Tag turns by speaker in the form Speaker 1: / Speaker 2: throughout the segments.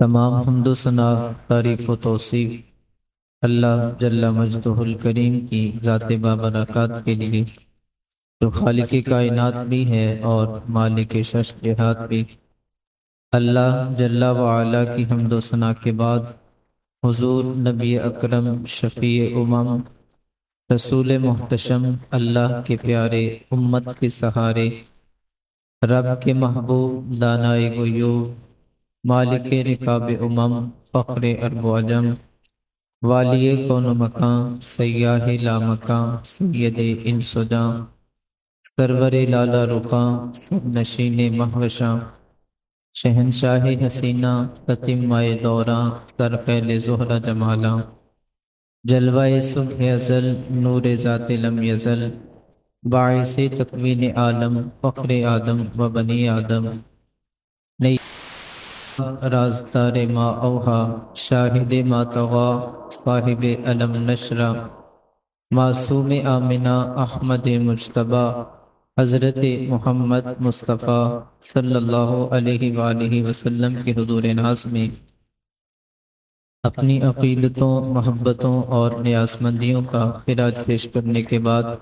Speaker 1: تمام حمد و ثنا، تعریف و توصیف اللہ جل مجدہ الکریم کی ذات بابرکات کے لیے، جو خالق کائنات بھی ہے اور مالک شش جہات بھی۔ اللہ جل وعلا کی حمد و ثنا کے بعد حضور نبی اکرم شفیع رسول محتشم، اللہ کے پیارے، امت کے سہارے، رب کے محبوب، دانائے غیوب، مالک رکاب فخر ارب و عجم، والی کون و مکان، سیاہ لامکاں، سید انس و جاں، سرور لالا رخاں، سر نشین مہوشاں، شہنشاہ حسینہ، تتمہ دوراں، سرخیل زہرہ جمالاں، جلوہ صبح ازل، نور ذات لم یزل، باعث تکوین عالم، فخر آدم و بنی آدم، نئی رازدار ما اوہا، شاہد ما طغا، صاحب علم نشرہ، معصوم آمنہ، احمد مجتبیٰ، حضرت محمد مصطفیٰ صلی اللہ علیہ وآلہ وسلم کے حضور ناز میں اپنی عقیدتوں، محبتوں اور نیازمندیوں کا خراج پیش کرنے کے بعد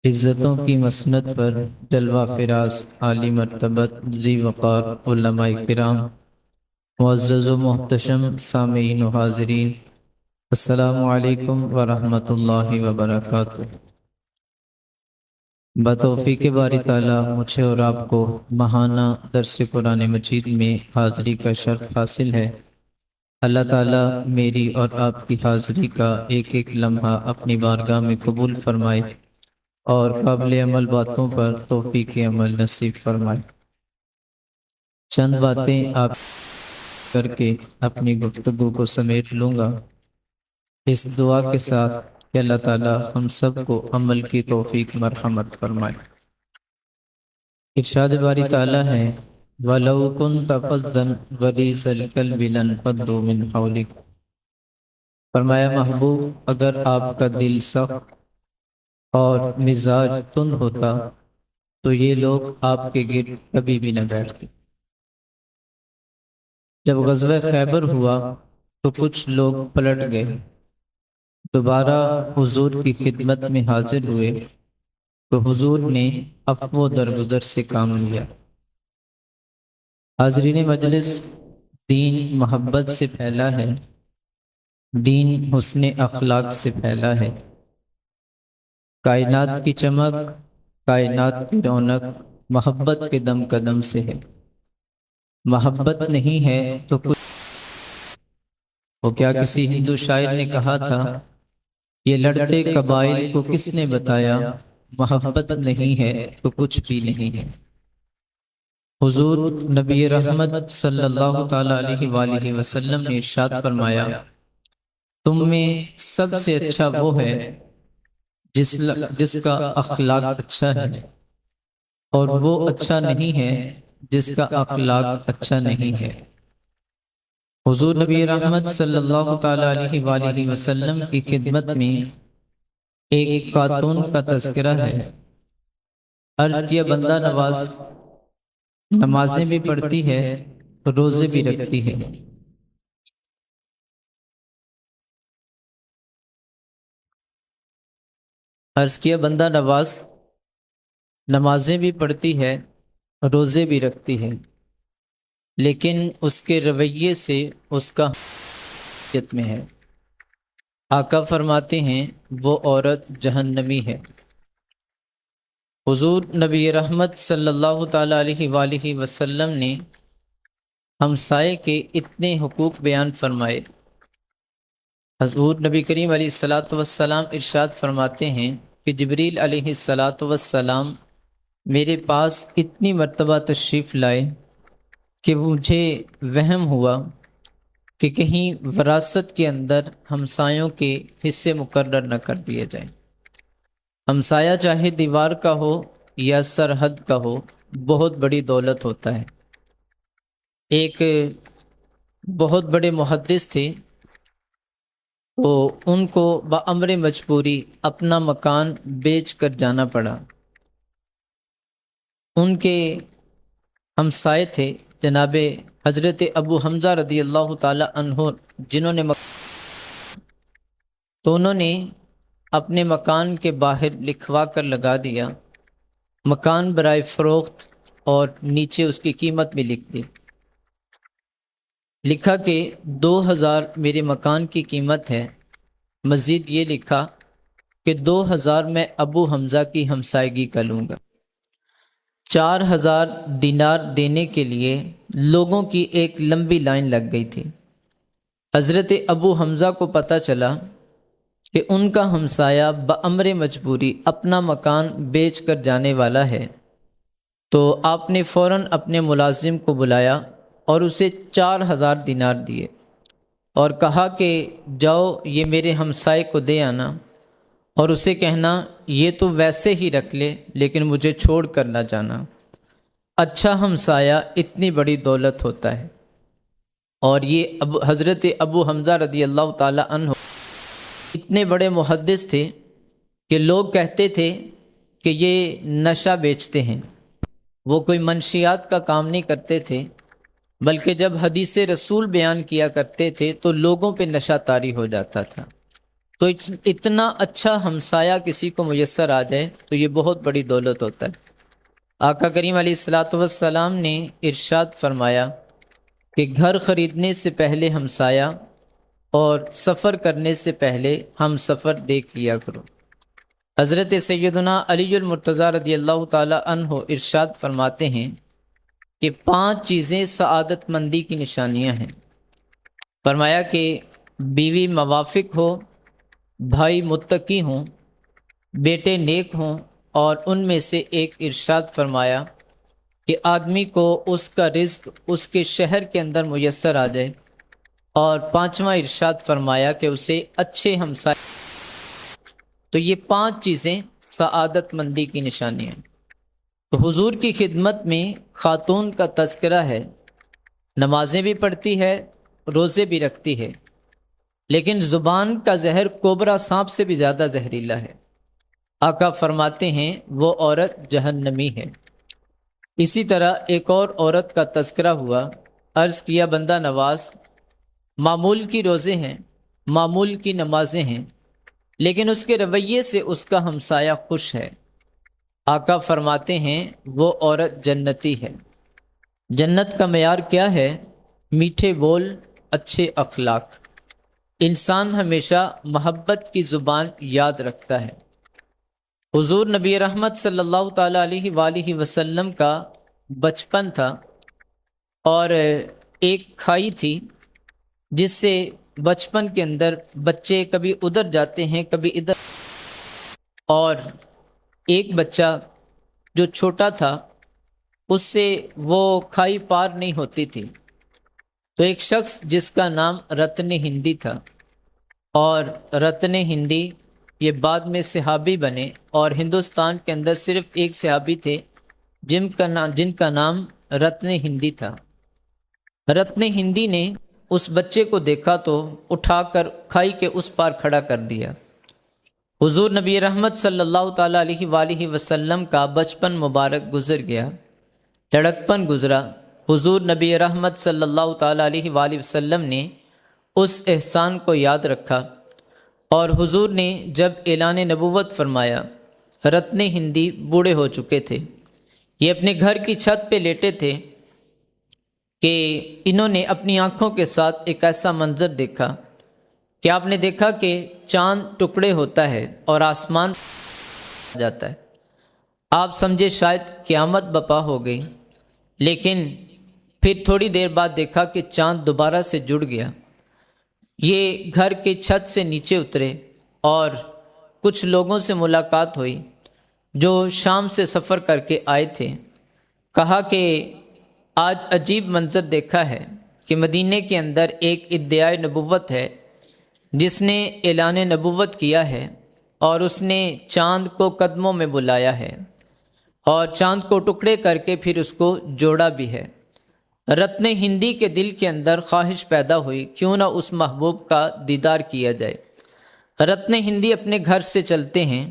Speaker 1: عزتوں کی مسند پر جلوہ فراز، عالی مرتبت، ذی وقار علماء کرام، معزز و محتشم سامعین و حاضرین، السلام علیکم ورحمۃ اللہ وبرکاتہ۔ بتوفیق باری تعالیٰ مجھے اور آپ کو ماہانہ درس قرآن مجید میں حاضری کا شرف حاصل ہے۔ اللہ تعالیٰ میری اور آپ کی حاضری کا ایک ایک لمحہ اپنی بارگاہ میں قبول فرمائے اور قابل عمل باتوں پر توفیق عمل نصیب فرمائے۔ چند باتیں آپ کر کے اپنی گفتگو کو سمیٹ لوں گا، اس دعا کے ساتھ کہ اللہ تعالیٰ ہم سب کو عمل کی توفیق مرحمت فرمائے۔ ارشاد باری تعالیٰ ہے وَلَوْ كُنْتَ فَظًّا غَلِيظَ الْقَلْبِ لَانفَضُّوا مِنْ حَوْلِكَ، فرمایا محبوب اگر آپ کا دل سخت اور مزاج تند ہوتا تو یہ لوگ آپ کے گرد کبھی بھی نہ بیٹھتے۔ جب غزوہ خیبر ہوا تو کچھ لوگ پلٹ گئے، دوبارہ حضور کی خدمت میں حاضر ہوئے تو حضور نے عفو و درگزر سے کام لیا۔ حاضرین مجلس، دین محبت سے پھیلا ہے، دین حسن اخلاق سے پھیلا ہے۔ کائنات کی چمک، کائنات کی رونق محبت کے دم قدم سے ہے۔ محبت نہیں ہے تو کچھ وہ کیا کسی ہندو شاعر نے کہا تھا، یہ لڑتے قبائل کو کس نے بتایا، محبت نہیں ہے تو کچھ بھی نہیں ہے۔ حضور نبی رحمت صلی اللہ تعالی علیہ وآلہ وسلم نے ارشاد فرمایا تم میں سب سے اچھا وہ ہے جس کا اخلاق اچھا ہے، اور وہ اچھا نہیں ہے جس کا اخلاق اچھا نہیں ہے۔ حضور نبی رحمت صلی اللہ تعالی علیہ وآلہ وسلم کی خدمت میں ایک خاتون کا تذکرہ ہے۔ عرض کیا بندہ نواز نمازیں بھی پڑھتی ہے، روزے بھی رکھتی ہے، عرض کیا بندہ نواز نمازیں بھی پڑھتی ہے، روزے بھی رکھتی ہے، لیکن اس کے رویے سے اس کا جت میں ہے۔ آقا فرماتے ہیں وہ عورت جہنمی ہے۔ حضور نبی رحمت صلی اللہ تعالی علیہ وآلہ وسلم نے ہمسائے کے اتنے حقوق بیان فرمائے۔ حضور نبی کریم علیہ الصلاۃ والسلام ارشاد فرماتے ہیں کہ جبریل علیہ الصلاۃ والسلام میرے پاس اتنی مرتبہ تشریف لائے کہ مجھے وہم ہوا کہ کہیں وراثت کے اندر ہمسایوں کے حصے مقرر نہ کر دیے جائیں۔ ہمسایہ چاہے دیوار کا ہو یا سرحد کا ہو، بہت بڑی دولت ہوتا ہے۔ ایک بہت بڑے محدث تھے، تو ان کو بامر مجبوری اپنا مکان بیچ کر جانا پڑا۔ ان کے ہمسائے تھے جناب حضرت ابو حمزہ رضی اللہ تعالی عنہ جنہوں نے تو انہوں نے اپنے مکان کے باہر لکھوا کر لگا دیا مکان برائے فروخت، اور نیچے اس کی قیمت بھی لکھ دی۔ لکھا کہ 2000 میرے مکان کی قیمت ہے، مزید یہ لکھا کہ 2000 میں ابو حمزہ کی ہمسائیگی کر لوں گا۔ 4000 دینار دینے کے لیے لوگوں کی ایک لمبی لائن لگ گئی تھی۔ حضرت ابو حمزہ کو پتہ چلا کہ ان کا ہمسایہ بامر مجبوری اپنا مکان بیچ کر جانے والا ہے، تو آپ نے فوراً اپنے ملازم کو بلایا اور اسے 4000 دینار دیے اور کہا کہ جاؤ یہ میرے ہمسائے کو دے آنا، اور اسے کہنا یہ تو ویسے ہی رکھ لے لیکن مجھے چھوڑ کر نہ جانا۔ اچھا ہمسایہ اتنی بڑی دولت ہوتا ہے۔ اور یہ حضرت ابو حمزہ رضی اللہ تعالی عنہ اتنے بڑے محدث تھے کہ لوگ کہتے تھے کہ یہ نشہ بیچتے ہیں۔ وہ کوئی منشیات کا کام نہیں کرتے تھے، بلکہ جب حدیث رسول بیان کیا کرتے تھے تو لوگوں پہ نشہ طاری ہو جاتا تھا۔ تو اتنا اچھا ہمسایہ کسی کو میسر آ جائے تو یہ بہت بڑی دولت ہوتا ہے۔ آقا کریم علیہ الصلاۃ والسلام نے ارشاد فرمایا کہ گھر خریدنے سے پہلے ہمسایہ اور سفر کرنے سے پہلے ہم سفر دیکھ لیا کرو۔ حضرت سیدنا علی المرتضیٰ رضی اللہ تعالی عنہ ارشاد فرماتے ہیں کہ 5 چیزیں سعادت مندی کی نشانیاں ہیں۔ فرمایا کہ بیوی موافق ہو، بھائی متقی ہوں، بیٹے نیک ہوں، اور ان میں سے ایک ارشاد فرمایا کہ آدمی کو اس کا رزق اس کے شہر کے اندر میسر آ جائے، اور 5واں ارشاد فرمایا کہ اسے اچھے ہمسائے۔ تو یہ 5 چیزیں سعادت مندی کی نشانیاں ہیں۔ تو حضور کی خدمت میں خاتون کا تذکرہ ہے، نمازیں بھی پڑھتی ہے، روزے بھی رکھتی ہے، لیکن زبان کا زہر کوبرا سانپ سے بھی زیادہ زہریلا ہے۔ آقا فرماتے ہیں وہ عورت جہنمی ہے۔ اسی طرح ایک اور عورت کا تذکرہ ہوا، عرض کیا بندہ نواز معمول کی روزے ہیں، معمول کی نمازیں ہیں، لیکن اس کے رویے سے اس کا ہمسایہ خوش ہے۔ آقا فرماتے ہیں وہ عورت جنتی ہے۔ جنت کا معیار کیا ہے؟ میٹھے بول، اچھے اخلاق۔ انسان ہمیشہ محبت کی زبان یاد رکھتا ہے۔ حضور نبی رحمت صلی اللہ تعالیٰ علیہ وآلہ وسلم کا بچپن تھا، اور ایک کھائی تھی جس سے بچپن کے اندر بچے کبھی ادھر جاتے ہیں کبھی ادھر، اور ایک بچہ جو چھوٹا تھا اس سے وہ کھائی پار نہیں ہوتی تھی، تو ایک شخص جس کا نام رتن ہندی تھا، اور رتن ہندی یہ بعد میں صحابی بنے، اور ہندوستان کے اندر صرف ایک صحابی تھے جن کا نام رتن ہندی تھا۔ رتن ہندی نے اس بچے کو دیکھا تو اٹھا کر کھائی کے اس پار کھڑا کر دیا۔ حضور نبی رحمت صلی اللہ تعالیٰ علیہ وآلہ وسلم کا بچپن مبارک گزر گیا، لڑکپن گزرا۔ حضور نبی رحمت صلی اللہ تعالیٰ علیہ وآلہ وسلم نے اس احسان کو یاد رکھا، اور حضور نے جب اعلان نبوت فرمایا، رتن ہندی بوڑھے ہو چکے تھے، یہ اپنے گھر کی چھت پہ لیٹے تھے کہ انہوں نے اپنی آنکھوں کے ساتھ ایک ایسا منظر دیکھا کہ آپ نے دیکھا کہ چاند ٹکڑے ہوتا ہے اور آسمان جاتا ہے۔ آپ سمجھے شاید قیامت بپا ہو گئی، لیکن پھر تھوڑی دیر بعد دیکھا کہ چاند دوبارہ سے جڑ گیا۔ یہ گھر کے چھت سے نیچے اترے اور کچھ لوگوں سے ملاقات ہوئی جو شام سے سفر کر کے آئے تھے۔ کہا کہ آج عجیب منظر دیکھا ہے کہ مدینے کے اندر ایک ادعائے نبوت ہے جس نے اعلان نبوت کیا ہے، اور اس نے چاند کو قدموں میں بلایا ہے اور چاند کو ٹکڑے کر کے پھر اس کو جوڑا بھی ہے۔ رتن ہندی کے دل کے اندر خواہش پیدا ہوئی کیوں نہ اس محبوب کا دیدار کیا جائے۔ رتن ہندی اپنے گھر سے چلتے ہیں،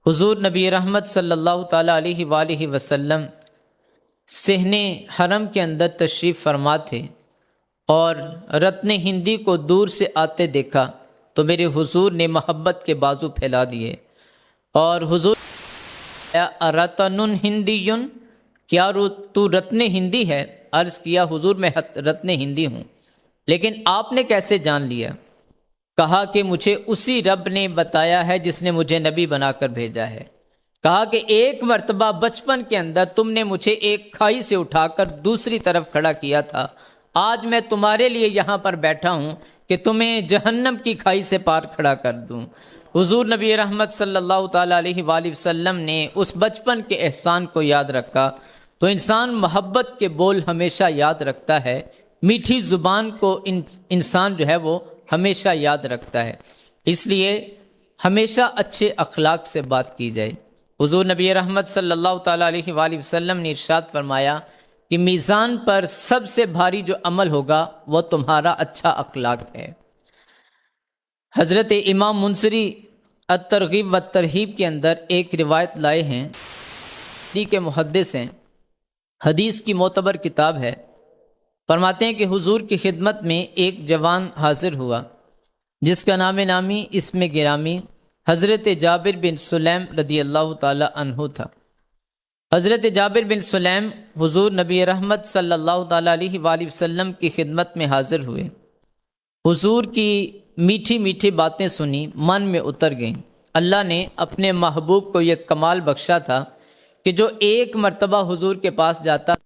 Speaker 1: حضور نبی رحمت صلی اللہ تعالیٰ علیہ وآلہ وسلم صحن حرم کے اندر تشریف فرما تھے اور رتن ہندی کو دور سے آتے دیکھا تو میرے حضور نے محبت کے بازو پھیلا دیے اور حضور رتن ہندی، کیا تو رتن ہندی ہے؟ عرض کیا حضور میں رتن ہندی ہوں، لیکن آپ نے کیسے جان لیا؟ کہا کہ مجھے اسی رب نے بتایا ہے جس نے مجھے نبی بنا کر بھیجا ہے۔ کہا کہ ایک مرتبہ بچپن کے اندر تم نے مجھے ایک کھائی سے اٹھا کر دوسری طرف کھڑا کیا تھا، آج میں تمہارے لیے یہاں پر بیٹھا ہوں کہ تمہیں جہنم کی کھائی سے پار کھڑا کر دوں۔ حضور نبی رحمت صلی اللہ تعالیٰ علیہ وآلہ وسلم نے اس بچپن کے احسان کو یاد رکھا۔ تو انسان محبت کے بول ہمیشہ یاد رکھتا ہے، میٹھی زبان کو انسان جو ہے وہ ہمیشہ یاد رکھتا ہے، اس لیے ہمیشہ اچھے اخلاق سے بات کی جائے۔ حضور نبی رحمت صلی اللہ تعالیٰ علیہ وآلہ وسلم نے ارشاد فرمایا کہ میزان پر سب سے بھاری جو عمل ہوگا وہ تمہارا اچھا اخلاق ہے۔ حضرت امام منصری الترغیب والترہیب کے اندر ایک روایت لائے ہیں، حدیث کے محدث ہیں، حدیث کی معتبر کتاب ہے۔ فرماتے ہیں کہ حضور کی خدمت میں ایک جوان حاضر ہوا جس کا نام نامی اسم گرامی حضرت جابر بن سلیم رضی اللہ تعالی عنہ تھا۔ حضرت جابر بن سلیم حضور نبی رحمت صلی اللہ تعالی علیہ وآلہ وسلم کی خدمت میں حاضر ہوئے، حضور کی میٹھی میٹھی باتیں سنی، من میں اتر گئیں۔ اللہ نے اپنے محبوب کو یہ کمال بخشا تھا کہ جو ایک مرتبہ حضور کے پاس جاتا تھا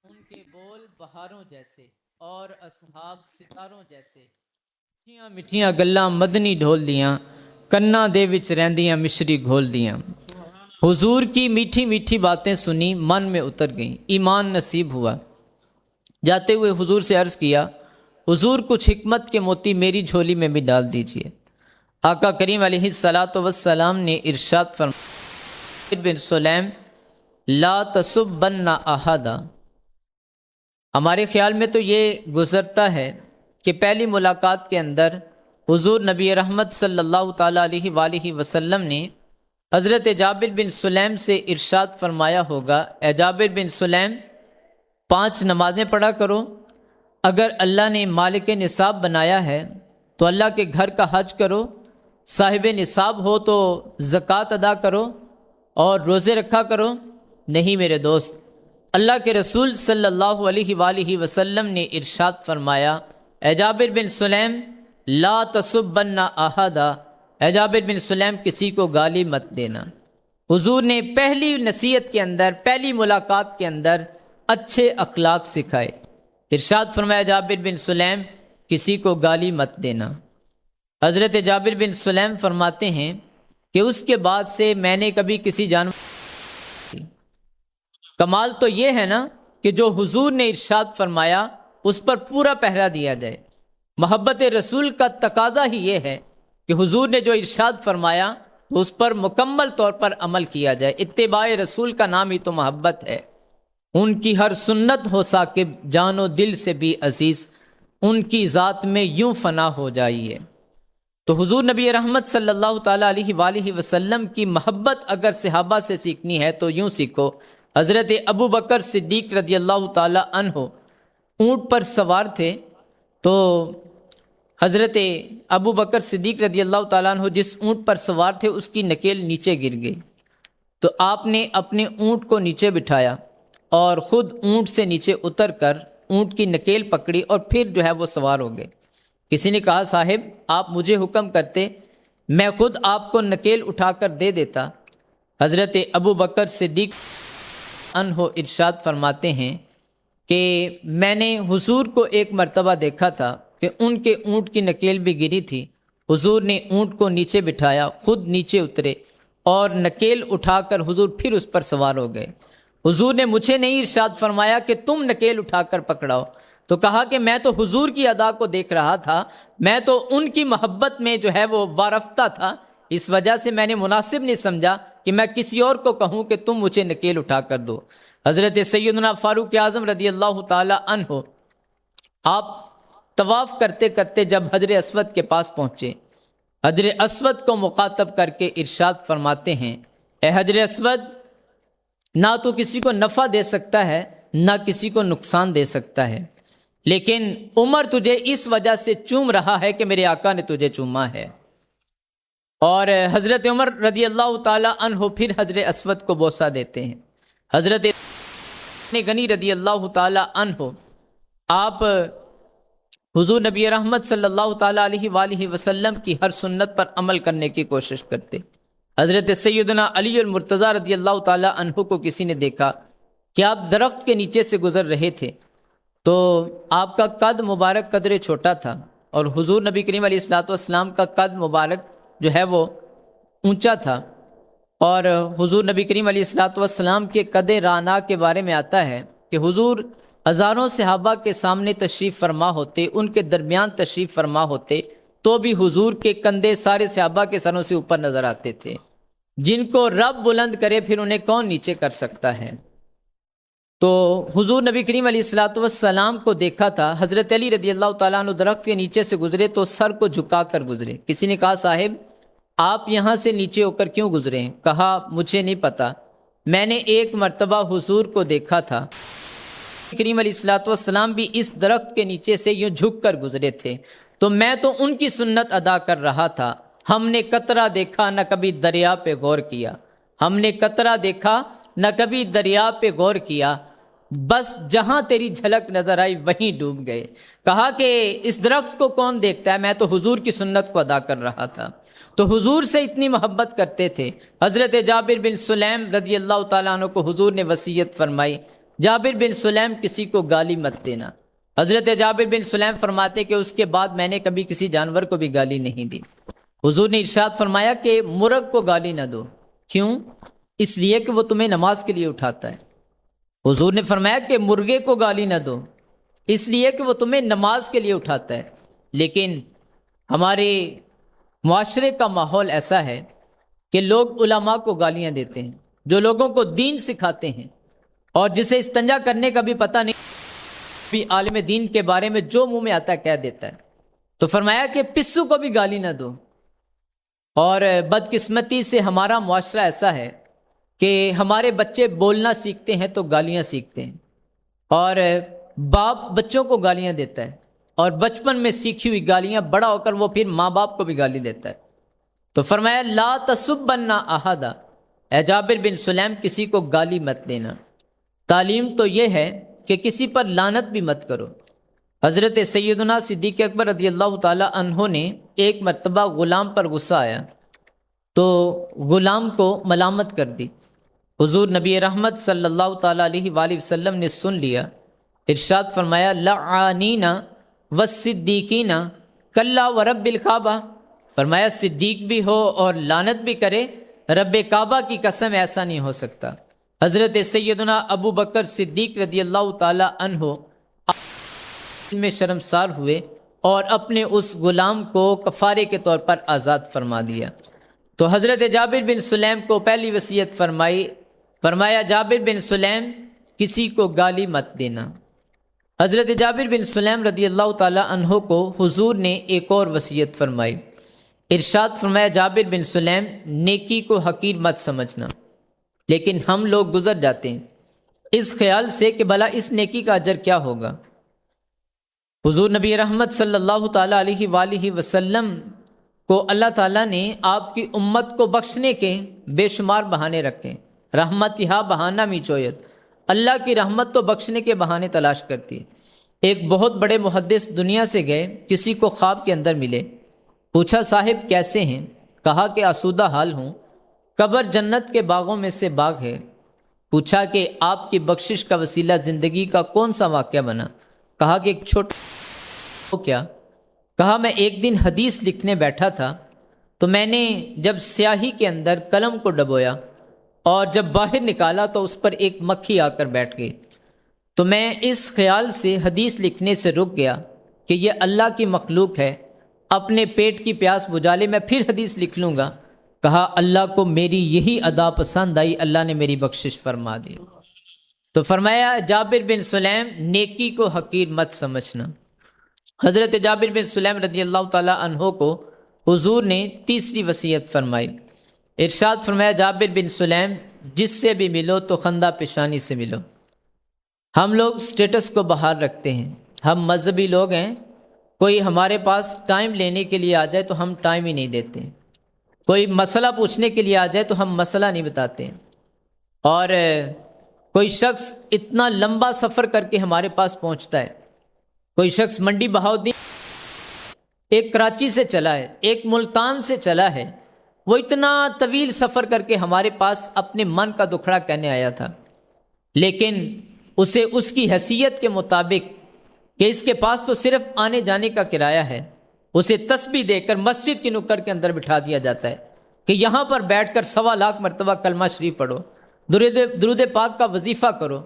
Speaker 1: ان کے بول بہاروں جیسے اور اصحاب ستاروں جیسے، میٹھیاں میٹھیاں گلاں مدنی ڈھول دیاں، کنا دے وچ رہندیاں مشری گھول دیاں۔ حضور کی میٹھی میٹھی باتیں سنی، من میں اتر گئیں، ایمان نصیب ہوا۔ جاتے ہوئے حضور سے عرض کیا، حضور کچھ حکمت کے موتی میری جھولی میں بھی ڈال دیجئے۔ آقا کریم علیہ الصلاۃ والسلام نے ارشاد فرمایا، بن سلیم لا تسبن احدا۔ ہمارے خیال میں تو یہ گزرتا ہے کہ پہلی ملاقات کے اندر حضور نبی رحمت صلی اللہ تعالیٰ علیہ وآلہ وسلم نے حضرت جابر بن سلیم سے ارشاد فرمایا ہوگا، اے جابر بن سلیم 5 نمازیں پڑھا کرو، اگر اللہ نے مالک نصاب بنایا ہے تو اللہ کے گھر کا حج کرو، صاحب نصاب ہو تو زکوٰۃ ادا کرو اور روزے رکھا کرو۔ نہیں میرے دوست، اللہ کے رسول صلی اللہ علیہ وآلہ وسلم نے ارشاد فرمایا، اے جابر بن سلیم لا تسبن احدا، اے جابر بن سلیم کسی کو گالی مت دینا۔ حضور نے پہلی نصیحت کے اندر، پہلی ملاقات کے اندر اچھے اخلاق سکھائے۔ ارشاد فرمایا جابر بن سلیم کسی کو گالی مت دینا۔ حضرت جابر بن سلیم فرماتے ہیں کہ اس کے بعد سے میں نے کبھی کسی جانور، کمال تو یہ ہے نا کہ جو حضور نے ارشاد فرمایا اس پر پورا پہرا دیا جائے۔ محبت رسول کا تقاضا ہی یہ ہے کہ حضور نے جو ارشاد فرمایا اس پر مکمل طور پر عمل کیا جائے۔ اتباع رسول کا نام ہی تو محبت ہے۔ ان کی ہر سنت ہو ثاقب، جان و دل سے بھی عزیز، ان کی ذات میں یوں فنا ہو جائیے۔ تو حضور نبی رحمت صلی اللہ تعالیٰ علیہ وآلہ وسلم کی محبت اگر صحابہ سے سیکھنی ہے تو یوں سیکھو۔ حضرت ابو بکر صدیق رضی اللہ تعالیٰ عنہ اونٹ پر سوار تھے، تو حضرت ابو بکر صدیق رضی اللہ تعالیٰ عنہ جس اونٹ پر سوار تھے اس کی نکیل نیچے گر گئی، تو آپ نے اپنے اونٹ کو نیچے بٹھایا اور خود اونٹ سے نیچے اتر کر اونٹ کی نکیل پکڑی اور پھر جو ہے وہ سوار ہو گئے۔ کسی نے کہا صاحب آپ مجھے حکم کرتے، میں خود آپ کو نکیل اٹھا کر دے دیتا۔ حضرت ابو بکر صدیق عنہ ارشاد فرماتے ہیں کہ میں نے حضور کو ایک مرتبہ دیکھا تھا کہ ان کے اونٹ کی نکیل بھی گری تھی، حضور نے اونٹ کو نیچے بٹھایا، خود نیچے اترے اور نکیل اٹھا کر حضور پھر اس پر سوار ہو گئے۔ حضور نے مجھے نہیں ارشاد فرمایا کہ تم نکیل اٹھا کر پکڑاؤ، تو کہا کہ میں تو حضور کی ادا کو دیکھ رہا تھا، میں تو ان کی محبت میں جو ہے وہ وارفتہ تھا، اس وجہ سے میں نے مناسب نہیں سمجھا کہ میں کسی اور کو کہوں کہ تم مجھے نکیل اٹھا کر دو۔ حضرت سیدنا فاروق اعظم رضی اللہ تعالی عنہ آپ طواف کرتے کرتے جب حجر اسود کے پاس پہنچے، حجر اسود کو مخاطب کر کے ارشاد فرماتے ہیں، اے حجر اسود
Speaker 2: نہ تو کسی کو نفع دے سکتا ہے نہ کسی کو نقصان دے سکتا ہے، لیکن عمر تجھے اس وجہ سے چوم رہا ہے کہ میرے آقا نے تجھے چوما ہے۔ اور حضرت عمر رضی اللہ تعالی عنہ پھر حجر اسود کو بوسہ دیتے ہیں۔ حضرت غنی رضی اللہ تعالی عنہ آپ حضور نبی رحمت صلی اللہ تعالی علیہ وآلہ وسلم کی ہر سنت پر عمل کرنے کی کوشش کرتے۔ حضرت سیدنا علی المرتضیٰ رضی اللہ تعالی عنہ کو کسی نے دیکھا کہ آپ درخت کے نیچے سے گزر رہے تھے، تو آپ کا قد مبارک قدرے چھوٹا تھا، اور حضور نبی کریم علیہ الصلوۃ والسلام کا قد مبارک جو ہے وہ اونچا تھا، اور حضور نبی کریم علیہ الصلوۃ والسلام کے قد رانا کے بارے میں آتا ہے کہ حضور ہزاروں صحابہ کے سامنے تشریف فرما ہوتے، ان کے درمیان تشریف فرما ہوتے، تو بھی حضور کے کندھے سارے صحابہ کے سروں سے اوپر نظر آتے تھے۔ جن کو رب بلند کرے پھر انہیں کون نیچے کر سکتا ہے؟ تو حضور نبی کریم علیہ الصلوۃ والسلام کو دیکھا تھا، حضرت علی رضی اللہ تعالیٰ عنہ درخت کے نیچے سے گزرے تو سر کو جھکا کر گزرے۔ کسی نے کہا صاحب آپ یہاں سے نیچے ہو کر کیوں گزرے ہیں؟ کہا مجھے نہیں پتا، میں نے ایک مرتبہ حضور کو دیکھا تھا، کریم علیہ الصلوۃ والسلام بھی اس درخت کے نیچے سے یوں جھک کر گزرے تھے، تو میں تو ان کی سنت ادا کر رہا تھا۔ ہم نے قطرہ دیکھا نہ کبھی دریا پہ غور کیا، ہم نے قطرہ دیکھا نہ کبھی دریا پہ غور کیا، بس جہاں تیری جھلک نظر آئی وہیں ڈوب گئے۔ کہا کہ اس درخت کو کون دیکھتا ہے، میں تو حضور کی سنت کو ادا کر رہا تھا۔ تو حضور سے اتنی محبت کرتے تھے۔ حضرت جابر بن سلیم رضی اللہ تعالیٰ عنہ کو حضور نے وصیت فرمائی، جابر بن سلیم کسی کو گالی مت دینا۔ حضرت جابر بن سلیم فرماتے کہ اس کے بعد میں نے کبھی کسی جانور کو بھی گالی نہیں دی۔ حضور نے ارشاد فرمایا کہ مرغ کو گالی نہ دو، کیوں؟ اس لیے کہ وہ تمہیں نماز کے لیے اٹھاتا ہے۔ حضور نے فرمایا کہ مرغے کو گالی نہ دو، اس لیے کہ وہ تمہیں نماز کے لیے اٹھاتا ہے۔ لیکن ہمارے معاشرے کا ماحول ایسا ہے کہ لوگ علماء کو گالیاں دیتے ہیں، جو لوگوں کو دین سکھاتے ہیں، اور جسے استنجا کرنے کا بھی پتہ نہیں، بھی عالم دین کے بارے میں جو منہ میں آتا ہے کہہ دیتا ہے۔ تو فرمایا کہ پسو کو بھی گالی نہ دو۔ اور بدقسمتی سے ہمارا معاشرہ ایسا ہے کہ ہمارے بچے بولنا سیکھتے ہیں تو گالیاں سیکھتے ہیں، اور باپ بچوں کو گالیاں دیتا ہے، اور بچپن میں سیکھی ہوئی گالیاں بڑا ہو کر وہ پھر ماں باپ کو بھی گالی دیتا ہے۔ تو فرمایا لا تسبن احدا، اے جابر بن سلیم کسی کو گالی مت دینا۔ تعلیم تو یہ ہے کہ کسی پر لعنت بھی مت کرو۔ حضرت سیدنا صدیق اکبر رضی اللہ تعالی عنہ نے ایک مرتبہ غلام پر غصہ آیا تو غلام کو ملامت کر دی۔ حضور نبی رحمت صلی اللہ تعالی علیہ وآلہ وسلم نے سن لیا، ارشاد فرمایا لعانین والصدیقین کلا ورب الکعبہ، فرمایا صدیق بھی ہو اور لعنت بھی کرے، رب کعبہ کی قسم ایسا نہیں ہو سکتا۔ حضرت سیدنا ابو بکر صدیق رضی اللہ تعالی عنہ میں شرمسار ہوئے اور اپنے اس غلام کو کفارے کے طور پر آزاد فرما دیا۔ تو حضرت جابر بن سلیم کو پہلی وصیت فرمائی، فرمایا جابر بن سلیم کسی کو گالی مت دینا۔ حضرت جابر بن سلیم رضی اللہ تعالی عنہ کو حضور نے ایک اور وصیت فرمائی، ارشاد فرمایا جابر بن سلیم نیکی کو حقیر مت سمجھنا۔ لیکن ہم لوگ گزر جاتے ہیں اس خیال سے کہ بھلا اس نیکی کا اجر کیا ہوگا۔ حضور نبی رحمت صلی اللہ تعالیٰ علیہ وآلہ وسلم کو اللہ تعالیٰ نے آپ کی امت کو بخشنے کے بے شمار بہانے رکھے۔ رحمت یہاں بہانہ می چویت، اللہ کی رحمت تو بخشنے کے بہانے تلاش کرتی ہے۔ ایک بہت بڑے محدث دنیا سے گئے، کسی کو خواب کے اندر ملے، پوچھا صاحب کیسے ہیں؟ کہا کہ آسودہ حال ہوں، قبر جنت کے باغوں میں سے باغ ہے۔ پوچھا کہ آپ کی بخشش کا وسیلہ زندگی کا کون سا واقعہ بنا؟ کہا کہ ایک چھوٹا کیا؟ کہا میں ایک دن حدیث لکھنے بیٹھا تھا تو میں نے جب سیاہی کے اندر قلم کو ڈبویا اور جب باہر نکالا تو اس پر ایک مکھی آ کر بیٹھ گئی، تو میں اس خیال سے حدیث لکھنے سے رک گیا کہ یہ اللہ کی مخلوق ہے، اپنے پیٹ کی پیاس بجھا لے، میں پھر حدیث لکھ لوں گا۔ کہا اللہ کو میری یہی ادا پسند آئی، اللہ نے میری بخشش فرما دی۔ تو فرمایا جابر بن سلیم نیکی کو حقیر مت سمجھنا۔ حضرت جابر بن سلیم رضی اللہ تعالی عنہ کو حضور نے تیسری وصیت فرمائی، ارشاد فرمایا جابر بن سلیم جس سے بھی ملو تو خندہ پیشانی سے ملو۔ ہم لوگ سٹیٹس کو باہر رکھتے ہیں، ہم مذہبی لوگ ہیں، کوئی ہمارے پاس ٹائم لینے کے لیے آ جائے تو ہم ٹائم ہی نہیں دیتے، کوئی مسئلہ پوچھنے کے لیے آ جائے تو ہم مسئلہ نہیں بتاتے، اور کوئی شخص اتنا لمبا سفر کر کے ہمارے پاس پہنچتا ہے، کوئی شخص منڈی بہاؤدین ایک کراچی سے چلا ہے، ایک ملتان سے چلا ہے، وہ اتنا طویل سفر کر کے ہمارے پاس اپنے من کا دکھڑا کہنے آیا تھا، لیکن اسے اس کی حیثیت کے مطابق کہ اس کے پاس تو صرف آنے جانے کا کرایہ ہے، اسے تسبیح دے کر مسجد کی نکڑ کے اندر بٹھا دیا جاتا ہے کہ یہاں پر بیٹھ کر 1.25 لاکھ مرتبہ کلمہ شریف پڑھو، درود پاک کا وظیفہ کرو۔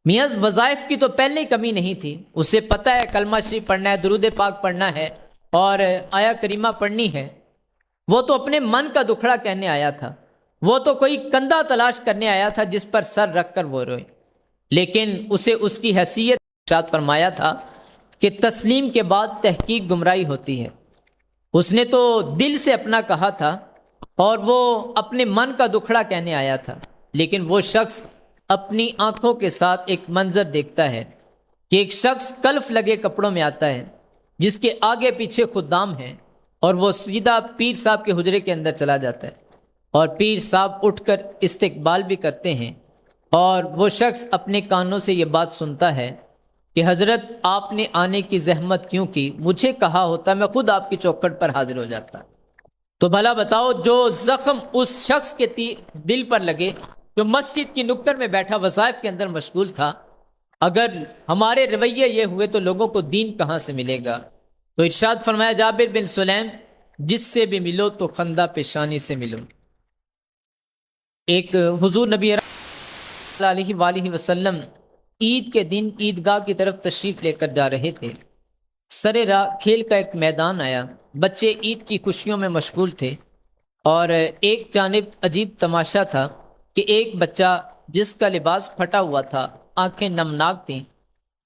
Speaker 2: میاں وظائف کی تو پہلے ہی کمی نہیں تھی، اسے پتہ ہے کلمہ شریف پڑھنا ہے، درود پاک پڑھنا ہے اور آیا کریمہ پڑھنی ہے۔ وہ تو اپنے من کا دکھڑا کہنے آیا تھا، وہ تو کوئی کندھا تلاش کرنے آیا تھا جس پر سر رکھ کر وہ روئے، لیکن اسے اس کی حیثیت ارشاد فرمایا تھا کہ تسلیم کے بعد تحقیق گمراہی ہوتی ہے۔ اس نے تو دل سے اپنا کہا تھا اور وہ اپنے من کا دکھڑا کہنے آیا تھا، لیکن وہ شخص اپنی آنکھوں کے ساتھ ایک منظر دیکھتا ہے کہ ایک شخص کلف لگے کپڑوں میں آتا ہے جس کے آگے پیچھے خدام ہیں، اور وہ سیدھا پیر صاحب کے حجرے کے اندر چلا جاتا ہے، اور پیر صاحب اٹھ کر استقبال بھی کرتے ہیں، اور وہ شخص اپنے کانوں سے یہ بات سنتا ہے کہ حضرت آپ نے آنے کی زحمت کیوں کی، مجھے کہا ہوتا میں خود آپ کی چوکھٹ پر حاضر ہو جاتا۔ تو بھلا بتاؤ، جو زخم اس شخص کے دل پر لگے جو مسجد کی نکڑ میں بیٹھا وظائف کے اندر مشغول تھا، اگر ہمارے رویے یہ ہوئے تو لوگوں کو دین کہاں سے ملے گا؟ تو ارشاد فرمایا جابر بن سلیم، جس سے بھی ملو تو خندہ پیشانی سے ملو۔ ایک حضور نبی علیہ وآلہ وسلم عید کے دن عیدگاہ کی طرف تشریف لے کر جا رہے تھے، سر راہ کھیل کا ایک میدان آیا، بچے عید کی خوشیوں میں مشغول تھے، اور ایک جانب عجیب تماشا تھا کہ ایک بچہ جس کا لباس پھٹا ہوا تھا، آنکھیں نمناک تھیں،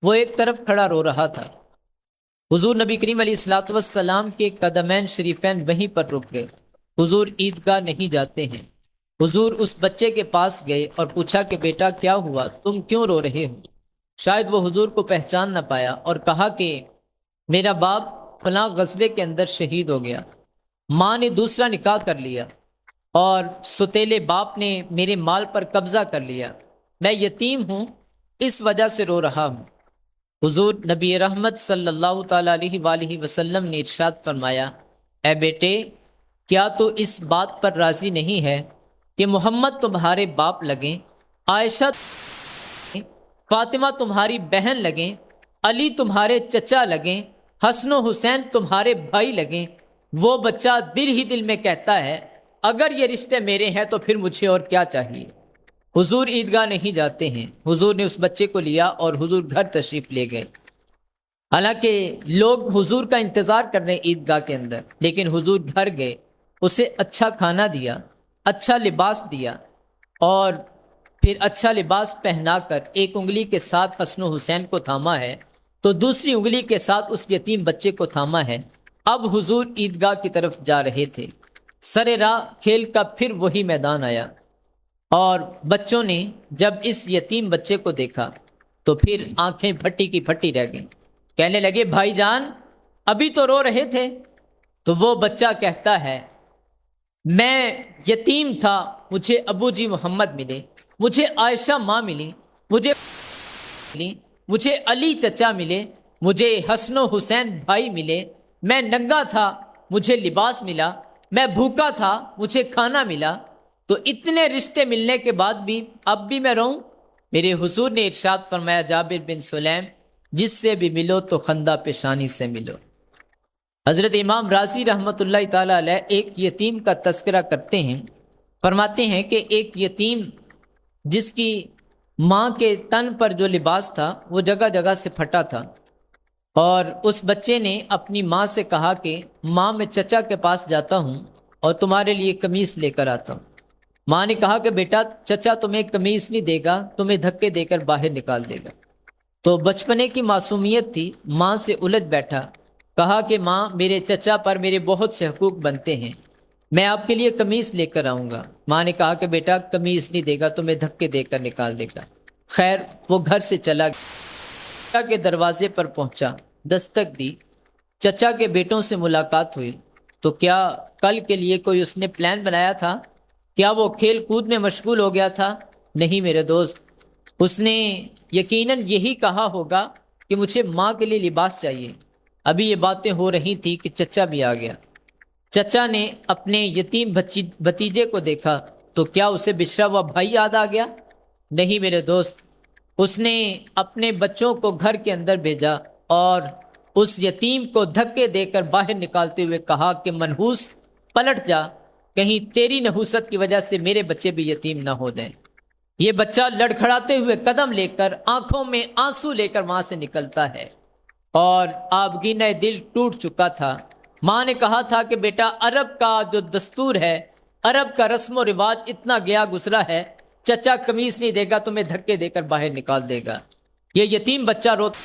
Speaker 2: وہ ایک طرف کھڑا رو رہا تھا۔ حضور نبی کریم علیہ الصلوۃ والسلام کے قدمین شریفین وہیں پر رک گئے۔ حضور عیدگاہ نہیں جاتے ہیں۔ حضور اس بچے کے پاس گئے اور پوچھا کہ بیٹا کیا ہوا، تم کیوں رو رہے ہو؟ شاید وہ حضور کو پہچان نہ پایا اور کہا کہ میرا باپ فلاں غزوے کے اندر شہید ہو گیا، ماں نے دوسرا نکاح کر لیا اور ستیلے باپ نے میرے مال پر قبضہ کر لیا، میں یتیم ہوں، اس وجہ سے رو رہا ہوں۔ حضور نبی رحمت صلی اللہ تعالیٰ علیہ وآلہ وسلم نے ارشاد فرمایا، اے بیٹے، کیا تو اس بات پر راضی نہیں ہے کہ محمد تمہارے باپ لگیں، عائشہ فاطمہ تمہاری بہن لگیں، علی تمہارے چچا لگیں، حسن و حسین تمہارے بھائی لگیں؟ وہ بچہ دل ہی دل میں کہتا ہے اگر یہ رشتے میرے ہیں تو پھر مجھے اور کیا چاہیے۔ حضور عیدگاہ نہیں جاتے ہیں۔ حضور نے اس بچے کو لیا اور حضور گھر تشریف لے گئے۔ حالانکہ لوگ حضور کا انتظار کر رہے ہیں عیدگاہ کے اندر، لیکن حضور گھر گئے، اسے اچھا کھانا دیا، اچھا لباس دیا، اور پھر اچھا لباس پہنا کر ایک انگلی کے ساتھ حسن و حسین کو تھاما ہے تو دوسری انگلی کے ساتھ اس یتیم بچے کو تھاما ہے۔ اب حضور عیدگاہ کی طرف جا رہے تھے، سر راہ کھیل کا پھر وہی میدان آیا، اور بچوں نے جب اس یتیم بچے کو دیکھا تو پھر آنکھیں پھٹی کی پھٹی رہ گئیں، کہنے لگے بھائی جان ابھی تو رو رہے تھے۔ تو وہ بچہ کہتا ہے میں یتیم تھا، مجھے ابو جی محمد ملے، مجھے عائشہ ماں ملی، مجھے علی چچا ملے، مجھے حسن و حسین بھائی ملے، میں ننگا تھا مجھے لباس ملا، میں بھوکا تھا مجھے کھانا ملا، تو اتنے رشتے ملنے کے بعد بھی اب بھی میں رہوں؟ میرے حضور نے ارشاد فرمایا جابر بن سلیم، جس سے بھی ملو تو خندہ پیشانی سے ملو۔ حضرت امام رازی رحمۃ اللہ تعالیٰ علیہ ایک یتیم کا تذکرہ کرتے ہیں، فرماتے ہیں کہ ایک یتیم جس کی ماں کے تن پر جو لباس تھا وہ جگہ جگہ سے پھٹا تھا، اور اس بچے نے اپنی ماں سے کہا کہ ماں میں چچا کے پاس جاتا ہوں اور تمہارے لیے قمیص لے کر آتا ہوں۔ ماں نے کہا کہ بیٹا چچا تمہیں قمیص نہیں دے گا، تمہیں دھکے دے کر باہر نکال دے گا۔ تو بچپنے کی معصومیت تھی، ماں سے الجھ بیٹھا، کہا کہ ماں میرے چچا پر میرے بہت سے حقوق بنتے ہیں، میں آپ کے لیے قمیص لے کر آؤں گا۔ ماں نے کہا کہ بیٹا قمیص نہیں دے گا، تمہیں دھکے دے کر نکال دے گا۔ خیر وہ گھر سے چلا گیا، کے دروازے پر پہنچا، دستک دی، چچا کے بیٹوں سے ملاقات ہوئی تو کیا کل کے لیے کوئی اس نے پلان بنایا تھا؟ کیا وہ کھیل کود میں مشغول ہو گیا تھا؟ نہیں میرے دوست، اس نے یقیناً یہی کہا ہوگا کہ مجھے ماں کے لیے لباس چاہیے۔ ابھی یہ باتیں ہو رہی تھی کہ چچا بھی آ گیا۔ چچا نے اپنے یتیم بھتیجے کو دیکھا تو کیا اسے بچھڑا ہوا بھائی یاد آ گیا؟ نہیں میرے دوست، اس نے اپنے بچوں کو گھر کے اندر بھیجا اور اس یتیم کو دھکے دے کر باہر نکالتے ہوئے کہا کہ منحوس پلٹ جا، کہیں تیری نحوست کی وجہ سے میرے بچے بھی یتیم نہ ہو جائیں۔ یہ بچہ لڑکھڑاتے ہوئے قدم لے کر، آنکھوں میں آنسو لے کر وہاں سے نکلتا ہے اور آبگینہ دل ٹوٹ چکا تھا۔ ماں نے کہا تھا کہ بیٹا عرب کا جو دستور ہے، عرب کا رسم و رواج اتنا گیا گزرا ہے، چچا قمیص نہیں دے گا، تمہیں دھکے دے کر باہر نکال دے گا۔ یہ یتیم بچہ روتا